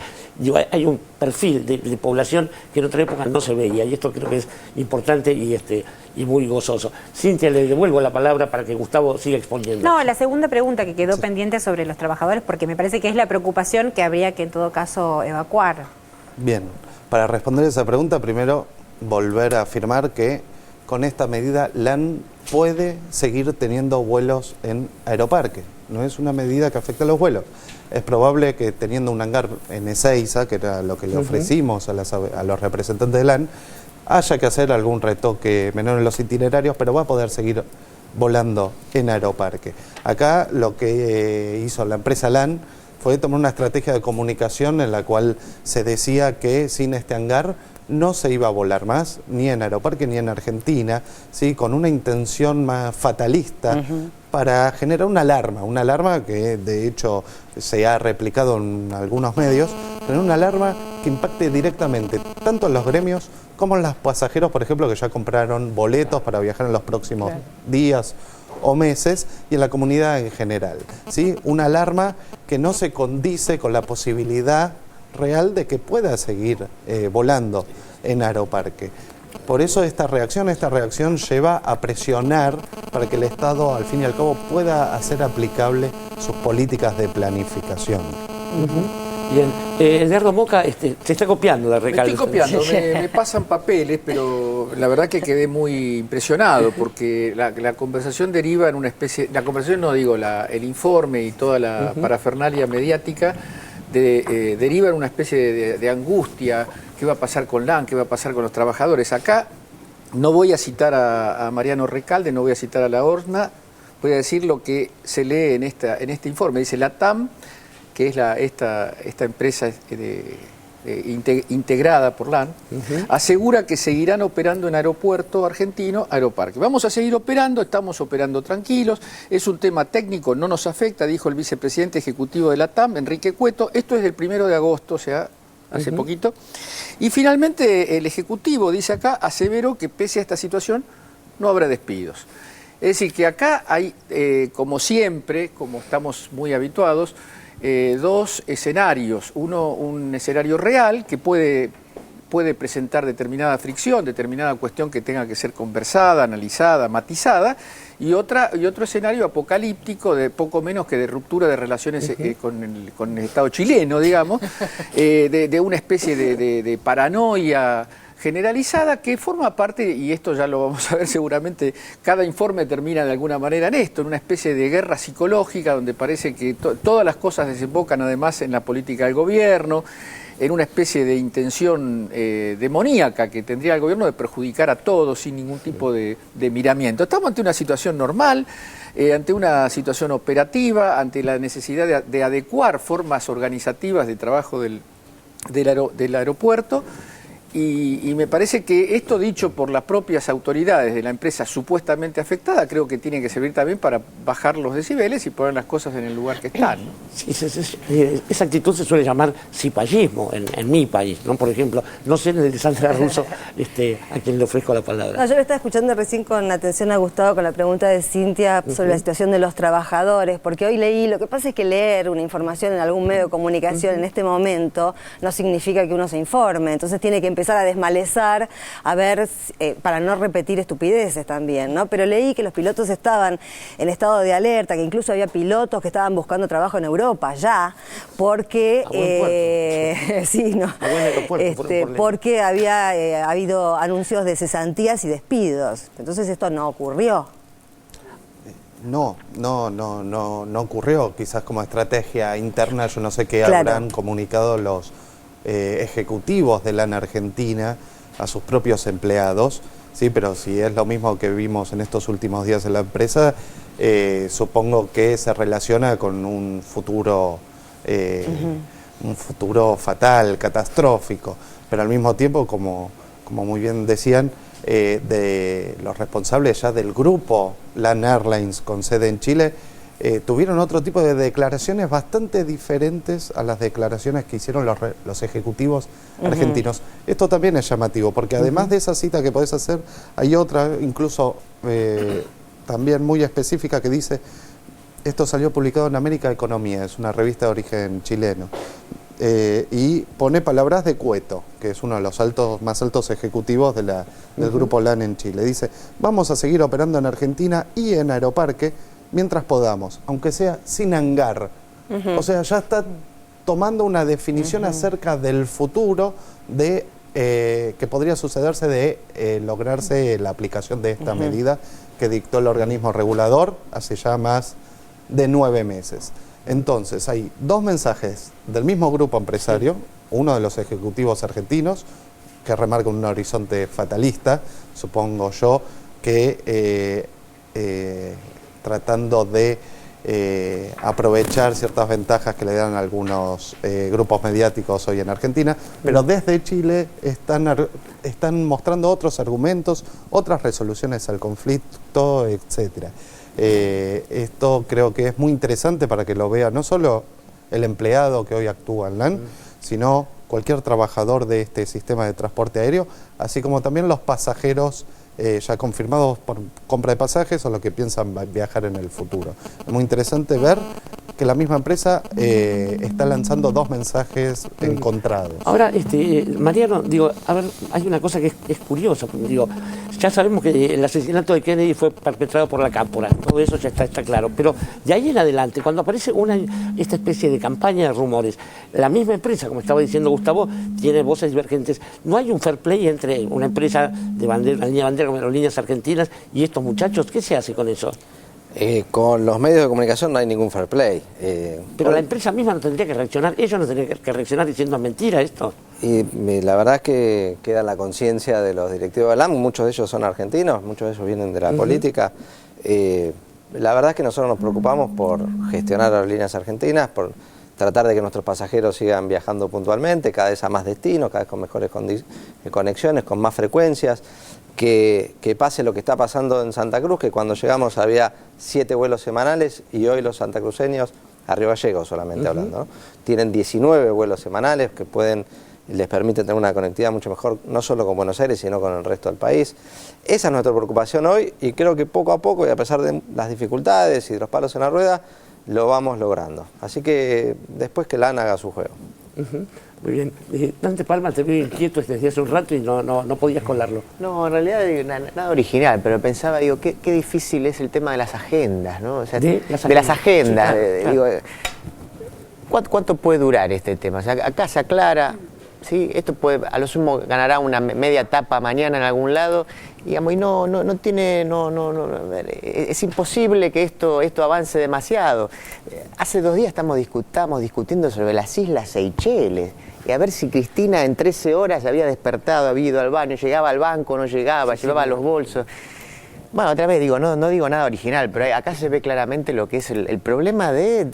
Hay un perfil de población que en otra época no se veía, y esto creo que es importante y muy gozoso. Cintia, le devuelvo la palabra para que Gustavo siga exponiendo. No, la segunda pregunta que quedó pendiente sobre los trabajadores, porque me parece que es la preocupación que habría que en todo caso evacuar. Bien, para responder esa pregunta, primero volver a afirmar que con esta medida LAN puede seguir teniendo vuelos en Aeroparque. No es una medida que afecte a los vuelos. Es probable que teniendo un hangar en Ezeiza, que era lo que le ofrecimos a los representantes de LAN, haya que hacer algún retoque menor en los itinerarios, pero va a poder seguir volando en Aeroparque. Acá lo que hizo la empresa LAN fue tomar una estrategia de comunicación en la cual se decía que sin este hangar no se iba a volar más, ni en Aeroparque ni en Argentina, ¿sí? Con una intención más fatalista para generar una alarma que de hecho se ha replicado en algunos medios, pero una alarma que impacte directamente tanto en los gremios como en los pasajeros, por ejemplo, que ya compraron boletos para viajar en los próximos días o meses, y en la comunidad en general, ¿sí? Una alarma que no se condice con la posibilidad real de que pueda seguir volando en Aeroparque. Por eso esta reacción lleva a presionar para que el Estado, al fin y al cabo, pueda hacer aplicable sus políticas de planificación. Bien, Edgardo Moca se está copiando de Recalde. Me estoy copiando, me pasan papeles, pero la verdad que quedé muy impresionado porque la conversación deriva en una especie, la conversación no digo, el informe y toda la parafernalia mediática deriva en una especie de angustia. ¿Qué va a pasar con LAN? ¿Qué va a pasar con los trabajadores? Acá no voy a citar a Mariano Recalde, no voy a citar a la ORNA, voy a decir lo que se lee en este informe. Dice la TAM, que es esta empresa integrada por LAN, asegura que seguirán operando en aeropuerto argentino, Aeroparque. Vamos a seguir operando, estamos operando tranquilos, es un tema técnico, no nos afecta, dijo el vicepresidente ejecutivo de la TAM, Enrique Cueto. Esto es del 1 de agosto, o sea, hace poquito. Y finalmente el Ejecutivo, dice acá, aseveró que pese a esta situación no habrá despidos. Es decir, que acá hay, como siempre, como estamos muy habituados, dos escenarios. Uno, un escenario real que puede presentar determinada fricción, determinada cuestión que tenga que ser conversada, analizada, matizada, y otro escenario apocalíptico de poco menos que de ruptura de relaciones con el Estado chileno, digamos, de una especie de paranoia generalizada que forma parte, y esto ya lo vamos a ver seguramente, cada informe termina de alguna manera en esto, en una especie de guerra psicológica donde parece que todas las cosas desembocan además en la política del gobierno, en una especie de intención demoníaca que tendría el gobierno de perjudicar a todos sin ningún tipo de miramiento. Estamos ante una situación normal, ante una situación operativa, ante la necesidad de adecuar formas organizativas de trabajo del aeropuerto. Y me parece que esto dicho por las propias autoridades de la empresa supuestamente afectada, creo que tiene que servir también para bajar los decibeles y poner las cosas en el lugar que están, ¿no? Sí, esa actitud se suele llamar cipallismo en mi país, ¿no? Por ejemplo, no sé en el de Sandra Russo a quien le ofrezco la palabra. No, yo le estaba escuchando recién con atención a Gustavo con la pregunta de Cintia sobre la situación de los trabajadores, porque hoy leí, lo que pasa es que leer una información en algún medio de comunicación en este momento no significa que uno se informe, entonces tiene que empezar a desmalezar, a ver, para no repetir estupideces también, ¿no? Pero leí que los pilotos estaban en estado de alerta, que incluso había pilotos que estaban buscando trabajo en Europa ya, porque porque había habido anuncios de cesantías y despidos. Entonces esto no ocurrió. No ocurrió, quizás como estrategia interna, yo no sé qué habrán comunicado los ejecutivos de LAN Argentina a sus propios empleados, sí, pero si es lo mismo que vimos en estos últimos días en la empresa, supongo que se relaciona con un futuro fatal, catastrófico, pero al mismo tiempo, como muy bien decían, de los responsables ya del grupo LAN Airlines con sede en Chile, tuvieron otro tipo de declaraciones bastante diferentes a las declaraciones que hicieron los ejecutivos argentinos. Esto también es llamativo, porque además de esa cita que podés hacer, hay otra, incluso también muy específica, que dice, esto salió publicado en América Economía, es una revista de origen chileno, y pone palabras de Cueto, que es uno de los más altos ejecutivos del grupo LAN en Chile. Dice, vamos a seguir operando en Argentina y en Aeroparque mientras podamos, aunque sea sin hangar. O sea, ya está tomando una definición acerca del futuro de que podría sucederse de lograrse la aplicación de esta medida que dictó el organismo regulador hace ya más de 9 meses. Entonces, hay dos mensajes del mismo grupo empresario, uno de los ejecutivos argentinos, que remarca un horizonte fatalista, supongo yo, que tratando de aprovechar ciertas ventajas que le dan algunos grupos mediáticos hoy en Argentina, pero desde Chile están mostrando otros argumentos, otras resoluciones al conflicto, etcétera. Esto creo que es muy interesante para que lo vea no solo el empleado que hoy actúa en LAN, sino cualquier trabajador de este sistema de transporte aéreo, así como también los pasajeros ya confirmados por compra de pasajes o los que piensan viajar en el futuro. Es muy interesante ver que la misma empresa está lanzando dos mensajes encontrados. Ahora, Mariano, digo, a ver, hay una cosa que es curiosa, porque digo, ya sabemos que el asesinato de Kennedy fue perpetrado por la Cámpora, todo eso ya está claro, pero de ahí en adelante, cuando aparece esta especie de campaña de rumores, la misma empresa, como estaba diciendo Gustavo, tiene voces divergentes. ¿No hay un fair play entre una empresa de bandera, una línea de bandera como Aerolíneas Argentinas y estos muchachos? ¿Qué se hace con eso? Con los medios de comunicación no hay ningún fair play. Pero la empresa misma no tendría que reaccionar, ellos no tendrían que reaccionar diciendo mentira esto. Y la verdad es que queda en la conciencia de los directivos de LAN, muchos de ellos son argentinos, muchos de ellos vienen de la política. La verdad es que nosotros nos preocupamos por gestionar Aerolíneas Argentinas, por tratar de que nuestros pasajeros sigan viajando puntualmente, cada vez a más destinos, cada vez con mejores conexiones, con más frecuencias. Que pase lo que está pasando en Santa Cruz, que cuando llegamos había 7 vuelos semanales y hoy los santacruceños, a Río Gallegos solamente hablando, ¿no? Tienen 19 vuelos semanales que les permiten tener una conectividad mucho mejor, no solo con Buenos Aires, sino con el resto del país. Esa es nuestra preocupación hoy y creo que poco a poco, y a pesar de las dificultades y de los palos en la rueda, lo vamos logrando. Así que después que LAN haga su juego. Muy bien. Dante Palma, te veo inquieto desde hace un rato y no podías colarlo. No, en realidad nada original, pero pensaba, digo, qué difícil es el tema de las agendas, ¿no? O sea, de las agendas. Sí, claro. Digo, ¿cuánto puede durar este tema? O sea, acá se aclara, ¿sí? Esto puede, a lo sumo ganará una media etapa mañana en algún lado, digamos, y no tiene, es imposible que esto avance demasiado. Hace 2 días estábamos discutiendo sobre las Islas Seychelles, y a ver si Cristina en 13 horas había despertado, había ido al baño, llegaba al banco, no llegaba, llevaba los bolsos. Bueno, otra vez digo, no digo nada original, pero acá se ve claramente lo que es el problema de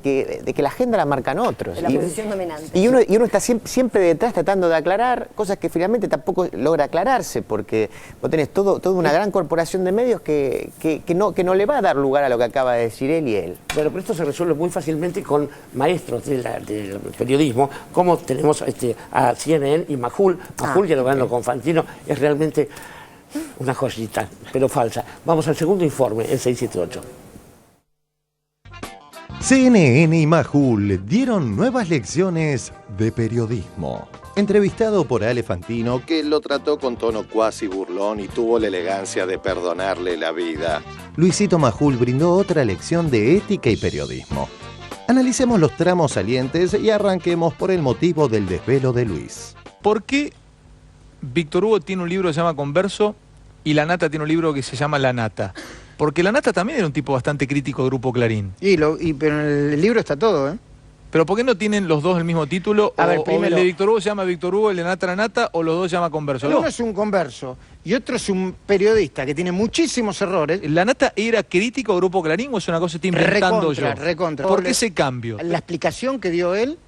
que la agenda la marcan otros. De la posición dominante. Y uno está siempre detrás tratando de aclarar cosas que finalmente tampoco logra aclararse, porque vos tenés toda una gran corporación de medios que no le va a dar lugar a lo que acaba de decir él y él. Bueno, pero esto se resuelve muy fácilmente con maestros del periodismo, como tenemos a CNN y Majul, dialogando con Fantino, es realmente una joyita, pero falsa. Vamos al segundo informe, el 678. CNN y Majul dieron nuevas lecciones de periodismo. Entrevistado por Ale Fantino, que lo trató con tono cuasi burlón y tuvo la elegancia de perdonarle la vida, Luisito Majul brindó otra lección de ética y periodismo. Analicemos los tramos salientes y arranquemos por el motivo del desvelo de Luis. ¿Por qué Víctor Hugo tiene un libro que se llama Converso y La Nata tiene un libro que se llama La Nata? Porque La Nata también era un tipo bastante crítico del Grupo Clarín. Pero en el libro está todo, ¿eh? ¿Pero por qué no tienen los dos el mismo título? A ver, primero, o el de Víctor Hugo se llama Víctor Hugo, el de La Nata, o los dos se llama Converso. Uno es un converso y otro es un periodista que tiene muchísimos errores. ¿La Nata era crítico del Grupo Clarín o es una cosa que estoy inventando yo? Recontra. ¿Por qué ese cambio? La explicación que dio él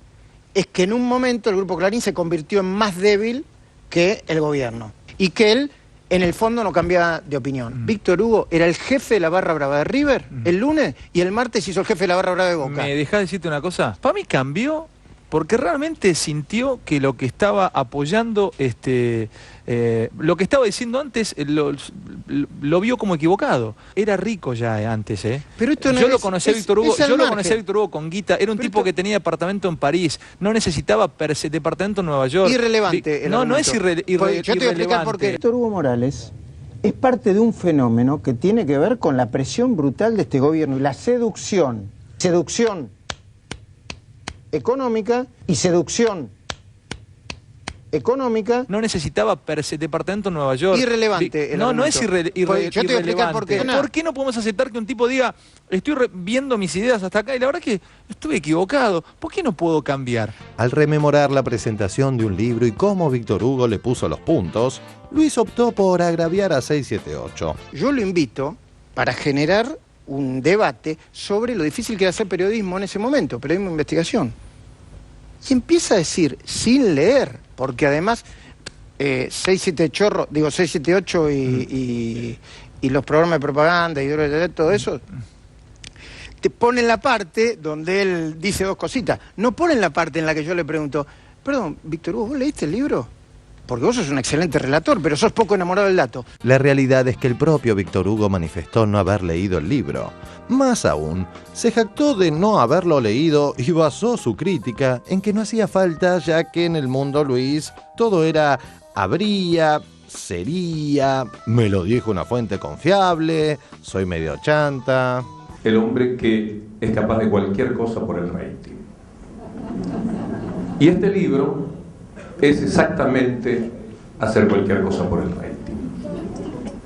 es que en un momento el Grupo Clarín se convirtió en más débil que el gobierno y que él en el fondo no cambiaba de opinión. Víctor Hugo era el jefe de la barra brava de River el lunes y el martes hizo el jefe de la barra brava de Boca. ¿Me dejás decirte una cosa? Para mí cambió porque realmente sintió que lo que estaba apoyando, lo que estaba diciendo antes, lo vio como equivocado. Era rico ya antes, ¿eh? Pero esto no yo es, lo conocí a Víctor Hugo, yo lo conocí a Víctor Hugo con guita. Era un tipo que tenía departamento en París, no necesitaba departamento en Nueva York. Irrelevante. No es irrelevante. Yo te voy a explicar por qué. Víctor Hugo Morales es parte de un fenómeno que tiene que ver con la presión brutal de este gobierno y la seducción económica y seducción económica. No necesitaba departamento en Nueva York. Irrelevante. No es irrelevante. Yo te voy a explicar por qué. ¿Por qué no podemos aceptar que un tipo diga, estoy viendo mis ideas hasta acá y la verdad que estuve equivocado? ¿Por qué no puedo cambiar? Al rememorar la presentación de un libro y cómo Víctor Hugo le puso los puntos, Luis optó por agraviar a 678. Yo lo invito para generar un debate sobre lo difícil que era hacer periodismo en ese momento, periodismo de investigación. Y empieza a decir, sin leer, porque además 678 y los programas de propaganda y todo eso, te ponen la parte donde él dice dos cositas. No ponen la parte en la que yo le pregunto, perdón, Víctor Hugo, ¿vos leíste el libro? Porque vos sos un excelente relator, pero sos poco enamorado del dato. La realidad es que el propio Víctor Hugo manifestó no haber leído el libro. Más aún, se jactó de no haberlo leído y basó su crítica en que no hacía falta, ya que en el mundo, Luis, todo era habría, sería, me lo dijo una fuente confiable, soy medio chanta. El hombre que es capaz de cualquier cosa por el rating. Y este libro es exactamente hacer cualquier cosa por el rating.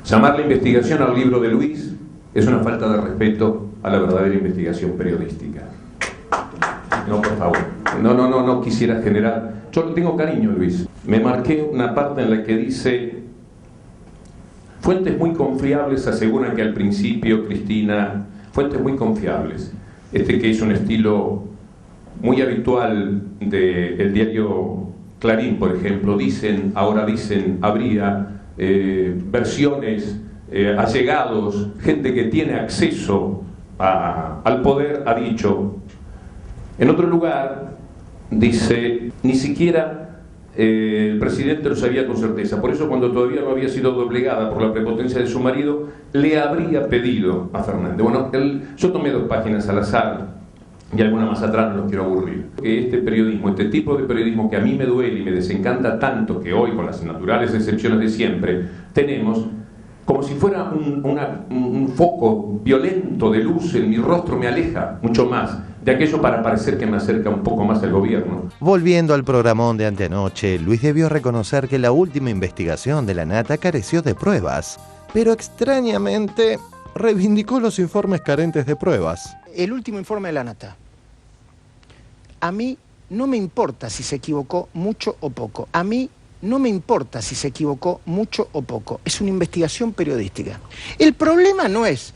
Llamar la investigación al libro de Luis es una falta de respeto a la verdadera investigación periodística. No, por favor. No quisiera generar... Yo le tengo cariño, Luis. Me marqué una parte en la que dice: fuentes muy confiables aseguran que al principio, Cristina... Fuentes muy confiables. Que es un estilo muy habitual del diario Clarín, por ejemplo, habría versiones, allegados, gente que tiene acceso al poder ha dicho. En otro lugar dice, ni siquiera el presidente lo sabía con certeza, por eso cuando todavía no había sido doblegada por la prepotencia de su marido, le habría pedido a Fernández. Bueno, yo tomé 2 páginas al azar y alguna más atrás, no los quiero aburrir. Que este periodismo, este tipo de periodismo que a mí me duele y me desencanta tanto, que hoy, con las naturales excepciones de siempre, tenemos, como si fuera un foco violento de luz en mi rostro, me aleja mucho más de aquello para parecer que me acerca un poco más al gobierno. Volviendo al programón de anteanoche, Luis debió reconocer que la última investigación de la Nata careció de pruebas, pero extrañamente reivindicó los informes carentes de pruebas. El último informe de la Nata. A mí no me importa si se equivocó mucho o poco. A mí no me importa si se equivocó mucho o poco. Es una investigación periodística. El problema no es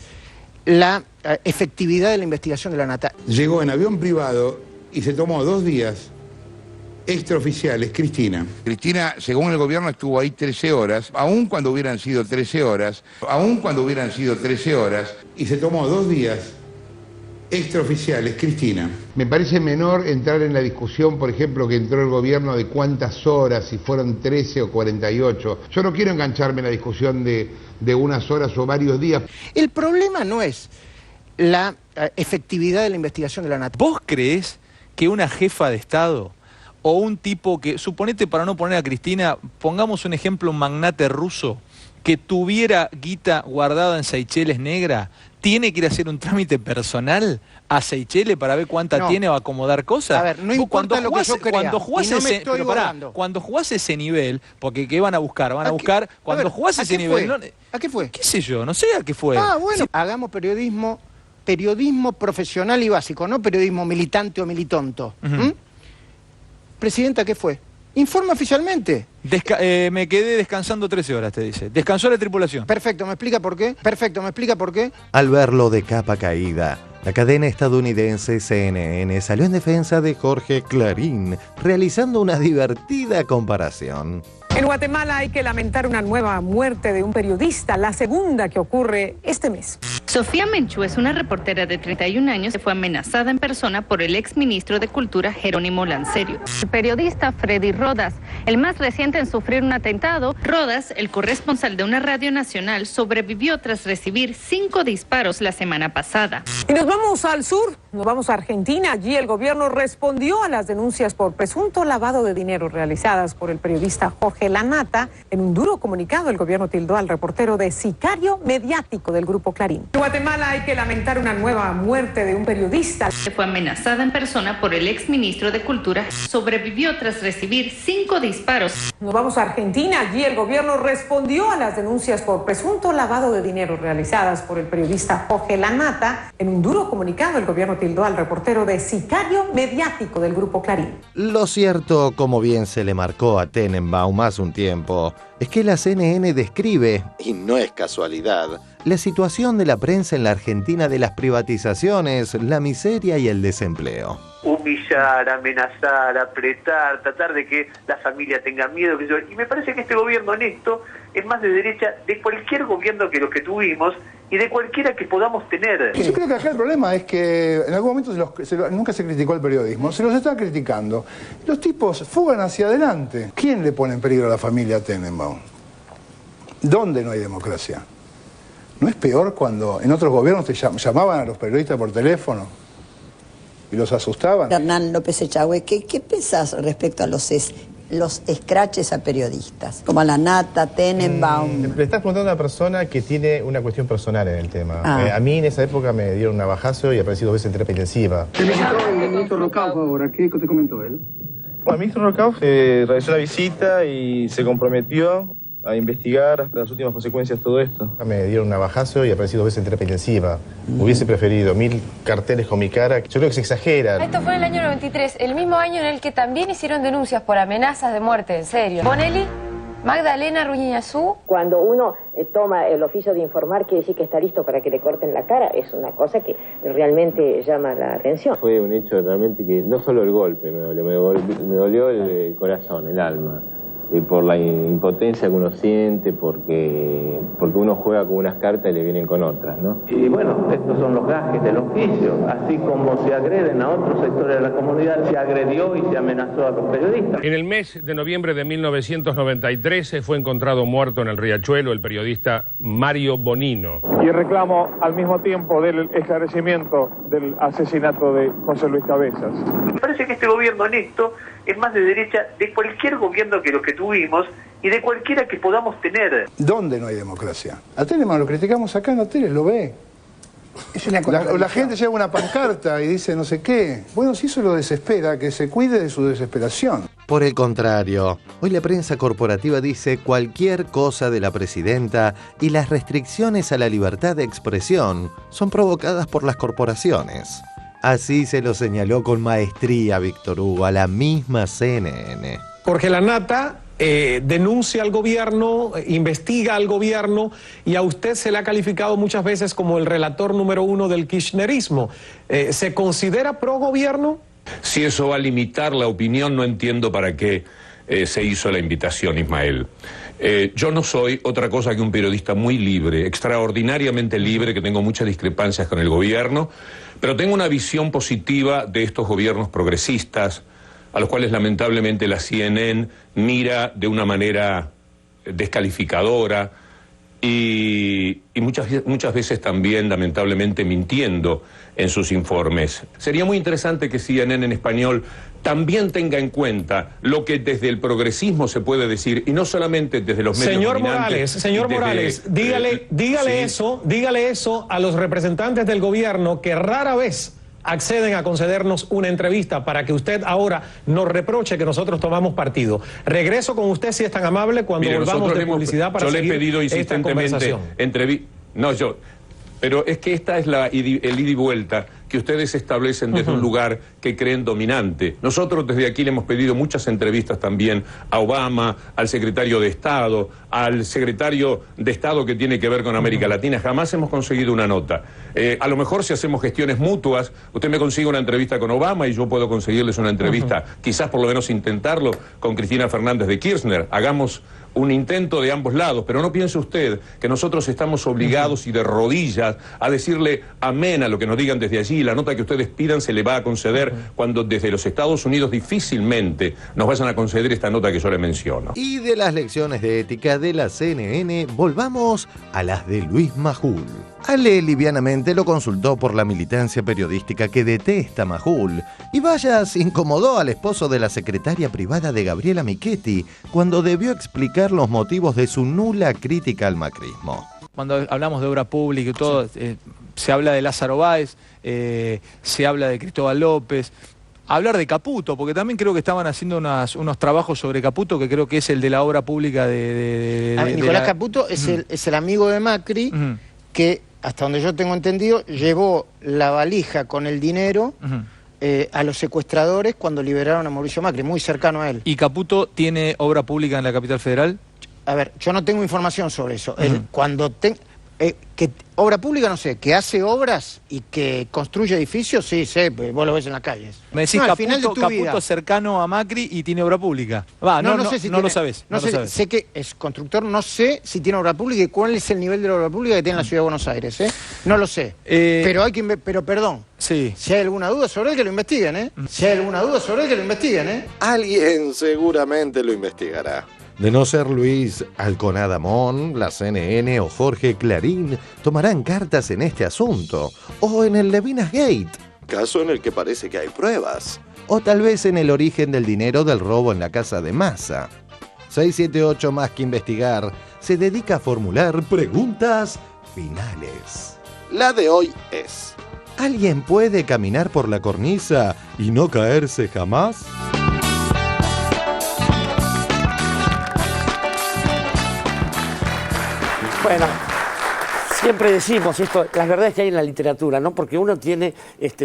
la efectividad de la investigación de la Nata. Llegó en avión privado y se tomó 2 días extraoficiales, Cristina. Cristina, según el gobierno, estuvo ahí 13 horas, aun cuando hubieran sido 13 horas, y se tomó 2 días extraoficiales, Cristina. Me parece menor entrar en la discusión, por ejemplo, que entró el gobierno de cuántas horas, si fueron 13 o 48. Yo no quiero engancharme en la discusión de unas horas o varios días. El problema no es la efectividad de la investigación de la Nata. ¿Vos creés que una jefa de Estado o un tipo que, suponete, para no poner a Cristina, pongamos un ejemplo, un magnate ruso, que tuviera guita guardada en Seychelles negra, tiene que ir a hacer un trámite personal a Seychelles para ver cuánta tiene o acomodar cosas? A ver, no importa lo que yo crea, cuando jugás ese nivel, porque ¿qué van a buscar? Cuando jugás ese nivel... ¿A qué fue? ¿Qué sé yo? No sé a qué fue. Ah, bueno, hagamos periodismo profesional y básico, no periodismo militante o militonto. Presidenta, ¿qué fue? Informa oficialmente. Me quedé descansando 13 horas, te dice. Descansó la tripulación. Perfecto, ¿me explica por qué? Al verlo de capa caída, la cadena estadounidense CNN salió en defensa de Jorge Clarín, realizando una divertida comparación. En Guatemala hay que lamentar una nueva muerte de un periodista, la segunda que ocurre este mes. Sofía Menchú es una reportera de 31 años que fue amenazada en persona por el exministro de Cultura Jerónimo Lancerio. El periodista Freddy Rodas, el más reciente en sufrir un atentado. Rodas, el corresponsal de una radio nacional, sobrevivió tras recibir 5 disparos la semana pasada. Y nos vamos al sur, nos vamos a Argentina. Allí el gobierno respondió a las denuncias por presunto lavado de dinero realizadas por el periodista Jorge Lanata. En un duro comunicado, el gobierno tildó al reportero de sicario mediático del Grupo Clarín. En Guatemala hay que lamentar una nueva muerte de un periodista. Fue amenazada en persona por el exministro de Cultura. Sobrevivió tras recibir 5 disparos. Nos vamos a Argentina. Allí el gobierno respondió a las denuncias por presunto lavado de dinero realizadas por el periodista Jorge Lanata. En un duro comunicado, el gobierno tildó al reportero de sicario mediático del Grupo Clarín. Lo cierto, como bien se le marcó a Tenenbaum hace un tiempo, es que la CNN describe, y no es casualidad, la situación de la prensa en la Argentina de las privatizaciones, la miseria y el desempleo. Humillar, amenazar, apretar, tratar de que la familia tenga miedo. Y me parece que este gobierno en esto es más de derecha de cualquier gobierno que los que tuvimos y de cualquiera que podamos tener. Yo creo que acá el problema es que en algún momento nunca se criticó el periodismo, se los está criticando. Los tipos fugan hacia adelante. ¿Quién le pone en peligro a la familia Tenenbaum? ¿Dónde no hay democracia? ¿No es peor cuando en otros gobiernos te llamaban a los periodistas por teléfono y los asustaban? Hernán López Echagüe, ¿qué pensás respecto a los escraches a periodistas? Como a Lanata, Tenenbaum. Le estás preguntando a una persona que tiene una cuestión personal en el tema. A mí en esa época me dieron un navajazo y aparecí 2 veces en terapia intensiva. ¿Qué visitó el ministro Rocauf ahora? ¿Qué te comentó él? Bueno, el ministro Rocauf realizó la visita y se comprometió a investigar hasta las últimas consecuencias de todo esto. Me dieron un navajazo y aparecí 2 veces en terapia intensiva. Hubiese preferido 1000 carteles con mi cara. Yo creo que se exageran. Esto fue en el año 93, el mismo año en el que también hicieron denuncias por amenazas de muerte, en serio. Bonelli, Magdalena Ruiz Iñazú. Cuando uno toma el oficio de informar, quiere decir que está listo para que le corten la cara. Es una cosa que realmente llama la atención. Fue un hecho realmente que no solo el golpe me dolió el corazón, el alma. Por la impotencia que uno siente, porque uno juega con unas cartas y le vienen con otras, ¿no? Y bueno, estos son los gajes del oficio. Así como se agreden a otros sectores de la comunidad, se agredió y se amenazó a los periodistas. En el mes de noviembre de 1993 fue encontrado muerto en el Riachuelo el periodista Mario Bonino. Y reclamo al mismo tiempo del esclarecimiento del asesinato de José Luis Cabezas. Me parece que este gobierno en esto es más de derecha de cualquier gobierno que los que tuvimos y de cualquiera que podamos tener. ¿Dónde no hay democracia? A Tenenbaum lo criticamos acá en la tele, lo ve. La gente lleva una pancarta y dice no sé qué. Bueno, si eso lo desespera, que se cuide de su desesperación. Por el contrario, hoy la prensa corporativa dice cualquier cosa de la presidenta y las restricciones a la libertad de expresión son provocadas por las corporaciones. Así se lo señaló con maestría Víctor Hugo a la misma CNN. Jorge Lanata denuncia al gobierno, investiga al gobierno y a usted se le ha calificado muchas veces como el relator número 1 del kirchnerismo. ¿Se considera pro gobierno? Si eso va a limitar la opinión, no entiendo para qué se hizo la invitación, Ismael. Yo no soy otra cosa que un periodista muy libre, extraordinariamente libre, que tengo muchas discrepancias con el gobierno, pero tengo una visión positiva de estos gobiernos progresistas, a los cuales lamentablemente la CNN mira de una manera descalificadora y muchas veces también lamentablemente mintiendo en sus informes. Sería muy interesante que CNN en español también tenga en cuenta lo que desde el progresismo se puede decir y no solamente desde los medios dominantes. Señor Morales, dígale eso a los representantes del gobierno que rara vez acceden a concedernos una entrevista para que usted ahora nos reproche que nosotros tomamos partido. Regreso con usted si es tan amable cuando volvamos de publicidad para seguir esta conversación. Yo le he pedido insistentemente pero es que esta es el ida y vuelta que ustedes establecen desde un lugar que creen dominante. Nosotros desde aquí le hemos pedido muchas entrevistas también a Obama, al secretario de Estado, al secretario de Estado que tiene que ver con América Latina. Jamás hemos conseguido una nota. A lo mejor si hacemos gestiones mutuas, usted me consigue una entrevista con Obama y yo puedo conseguirles una entrevista, quizás por lo menos intentarlo, con Cristina Fernández de Kirchner. Hagamos un intento de ambos lados, pero no piense usted que nosotros estamos obligados y de rodillas a decirle amén a lo que nos digan desde allí. La nota que ustedes pidan se le va a conceder cuando desde los Estados Unidos difícilmente nos vayan a conceder esta nota que yo le menciono. Y de las lecciones de ética de la CNN, volvamos a las de Luis Majul. Ale livianamente lo consultó por la militancia periodística que detesta Majul, y vaya, se incomodó al esposo de la secretaria privada de Gabriela Michetti cuando debió explicar los motivos de su nula crítica al macrismo. Cuando hablamos de obra pública y todo, se habla de Lázaro Báez, se habla de Cristóbal López. Hablar de Caputo, porque también creo que estaban haciendo unos trabajos sobre Caputo, que creo que es el de la obra pública Nicolás Caputo es el amigo de Macri, que, hasta donde yo tengo entendido, llevó la valija con el dinero a los secuestradores cuando liberaron a Mauricio Macri, muy cercano a él. ¿Y Caputo tiene obra pública en la capital federal? A ver, yo no tengo información sobre eso. Cuando que obra pública no sé, que hace obras y que construye edificios, sí, sé, vos lo ves en las calles. Me decís, Caputo es cercano a Macri y tiene obra pública. No sé si no lo sabés. Sé que es constructor, no sé si tiene obra pública y cuál es el nivel de la obra pública que tiene la Ciudad de Buenos Aires, no lo sé. Pero hay que perdón. Sí. Si hay alguna duda sobre él, que lo investiguen, Si hay alguna duda sobre él, que lo investiguen, Alguien seguramente lo investigará. De no ser Luis Alconada Mon, la CNN o Jorge Clarín tomarán cartas en este asunto, o en el Levinas Gate, caso en el que parece que hay pruebas, o tal vez en el origen del dinero del robo en la casa de Massa. 678 Más que Investigar se dedica a formular preguntas finales. La de hoy es: ¿alguien puede caminar por la cornisa y no caerse jamás? Bueno, siempre decimos esto, las verdades que hay en la literatura, ¿no? Porque uno tiene,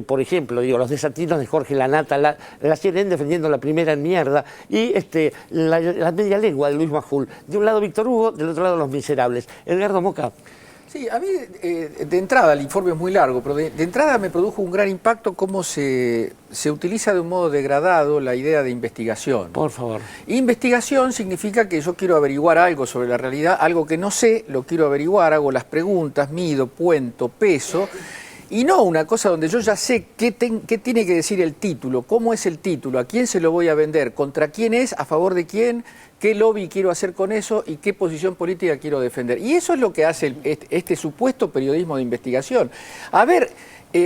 por ejemplo, los desatinos de Jorge Lanata, la CNN defendiendo la primera en mierda, y la media lengua de Luis Majul. De un lado Víctor Hugo, del otro lado Los Miserables. Edgardo Moca. Sí, a mí de entrada, el informe es muy largo, pero de entrada me produjo un gran impacto cómo se utiliza de un modo degradado la idea de investigación. Por favor. Investigación significa que yo quiero averiguar algo sobre la realidad, algo que no sé, lo quiero averiguar, hago las preguntas, mido, cuento, peso, y no una cosa donde yo ya sé qué tiene que decir el título, cómo es el título, a quién se lo voy a vender, contra quién es, a favor de quién, qué lobby quiero hacer con eso y qué posición política quiero defender. Y eso es lo que hace este supuesto periodismo de investigación. A ver,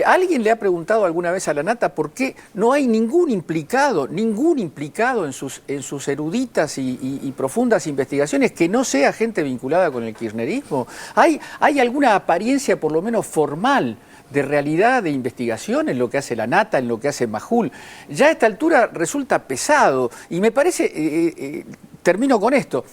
¿alguien le ha preguntado alguna vez a Lanata por qué no hay ningún implicado en sus eruditas y profundas investigaciones que no sea gente vinculada con el kirchnerismo? ¿Hay alguna apariencia por lo menos formal de realidad, de investigación en lo que hace Lanata, en lo que hace Majul? Ya a esta altura resulta pesado y me parece, termino con esto,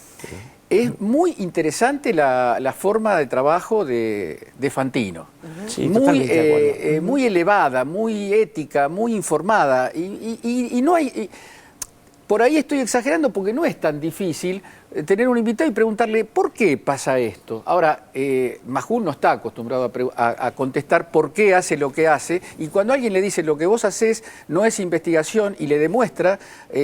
es muy interesante la forma de trabajo de Fantino. Sí, muy elevada, muy ética, muy informada y no hay... Por ahí estoy exagerando porque no es tan difícil tener un invitado y preguntarle ¿por qué pasa esto? Ahora, Majul no está acostumbrado a contestar por qué hace lo que hace, y cuando alguien le dice lo que vos hacés no es investigación y le demuestra,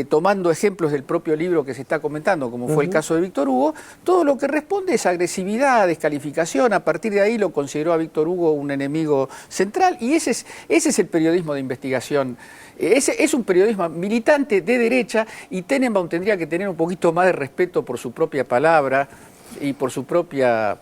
tomando ejemplos del propio libro que se está comentando, como fue el caso de Víctor Hugo, todo lo que responde es agresividad, descalificación. A partir de ahí lo consideró a Víctor Hugo un enemigo central, y ese es el periodismo de investigación. Es un periodismo militante de derecha, y Tenenbaum tendría que tener un poquito más de respeto por su propia palabra y por su propia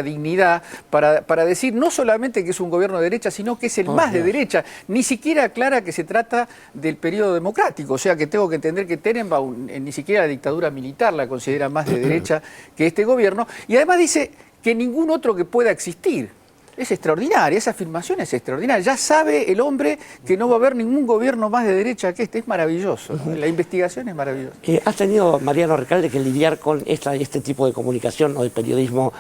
dignidad para decir no solamente que es un gobierno de derecha, sino que es el más de derecha. Ni siquiera aclara que se trata del periodo democrático, o sea que tengo que entender que Tenenbaum ni siquiera la dictadura militar la considera más de derecha que este gobierno, y además dice que ningún otro que pueda existir. Es extraordinaria, esa afirmación es extraordinaria. Ya sabe el hombre que no va a haber ningún gobierno más de derecha que este. Es maravilloso, ¿no? La investigación es maravillosa. ¿Has tenido, Mariano Recalde, que lidiar con este tipo de comunicación o de periodismo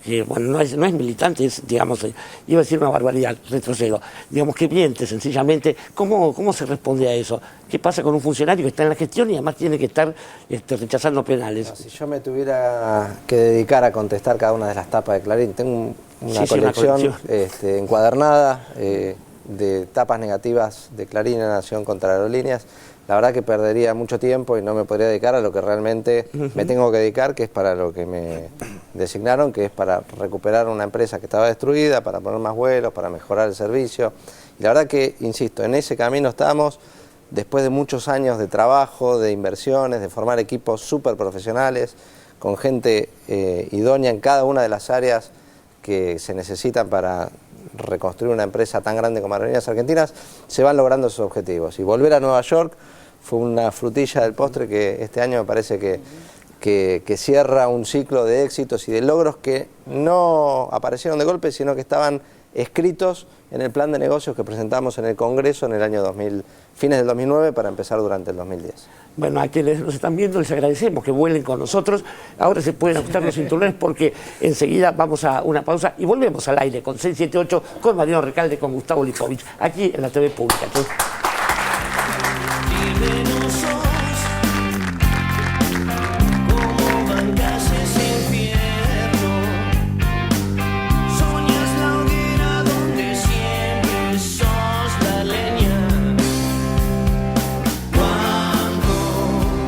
que bueno, no es militante, es, digamos, iba a decir una barbaridad, retrocedo, digamos que miente sencillamente. ¿Cómo se responde a eso? ¿Qué pasa con un funcionario que está en la gestión y además tiene que estar rechazando penales? No, si yo me tuviera que dedicar a contestar cada una de las tapas de Clarín, tengo una colección encuadernada de tapas negativas de Clarín en Nación contra Aerolíneas. La verdad que perdería mucho tiempo y no me podría dedicar a lo que realmente me tengo que dedicar, que es para lo que me designaron, que es para recuperar una empresa que estaba destruida, para poner más vuelos, para mejorar el servicio. Y la verdad que, insisto, en ese camino estamos, después de muchos años de trabajo, de inversiones, de formar equipos súper profesionales, con gente idónea en cada una de las áreas que se necesitan para reconstruir una empresa tan grande como Aerolíneas Argentinas, se van logrando esos objetivos. Y volver a Nueva York fue una frutilla del postre que este año me parece que cierra un ciclo de éxitos y de logros que no aparecieron de golpe, sino que estaban escritos en el plan de negocios que presentamos en el Congreso en el año fines del 2009 para empezar durante el 2010. Bueno, a quienes nos están viendo les agradecemos que vuelen con nosotros. Ahora se pueden ajustar los cinturones porque enseguida vamos a una pausa y volvemos al aire con 678, con Mariano Recalde, con Gustavo Lipovich, aquí en la TV Pública. Entonces,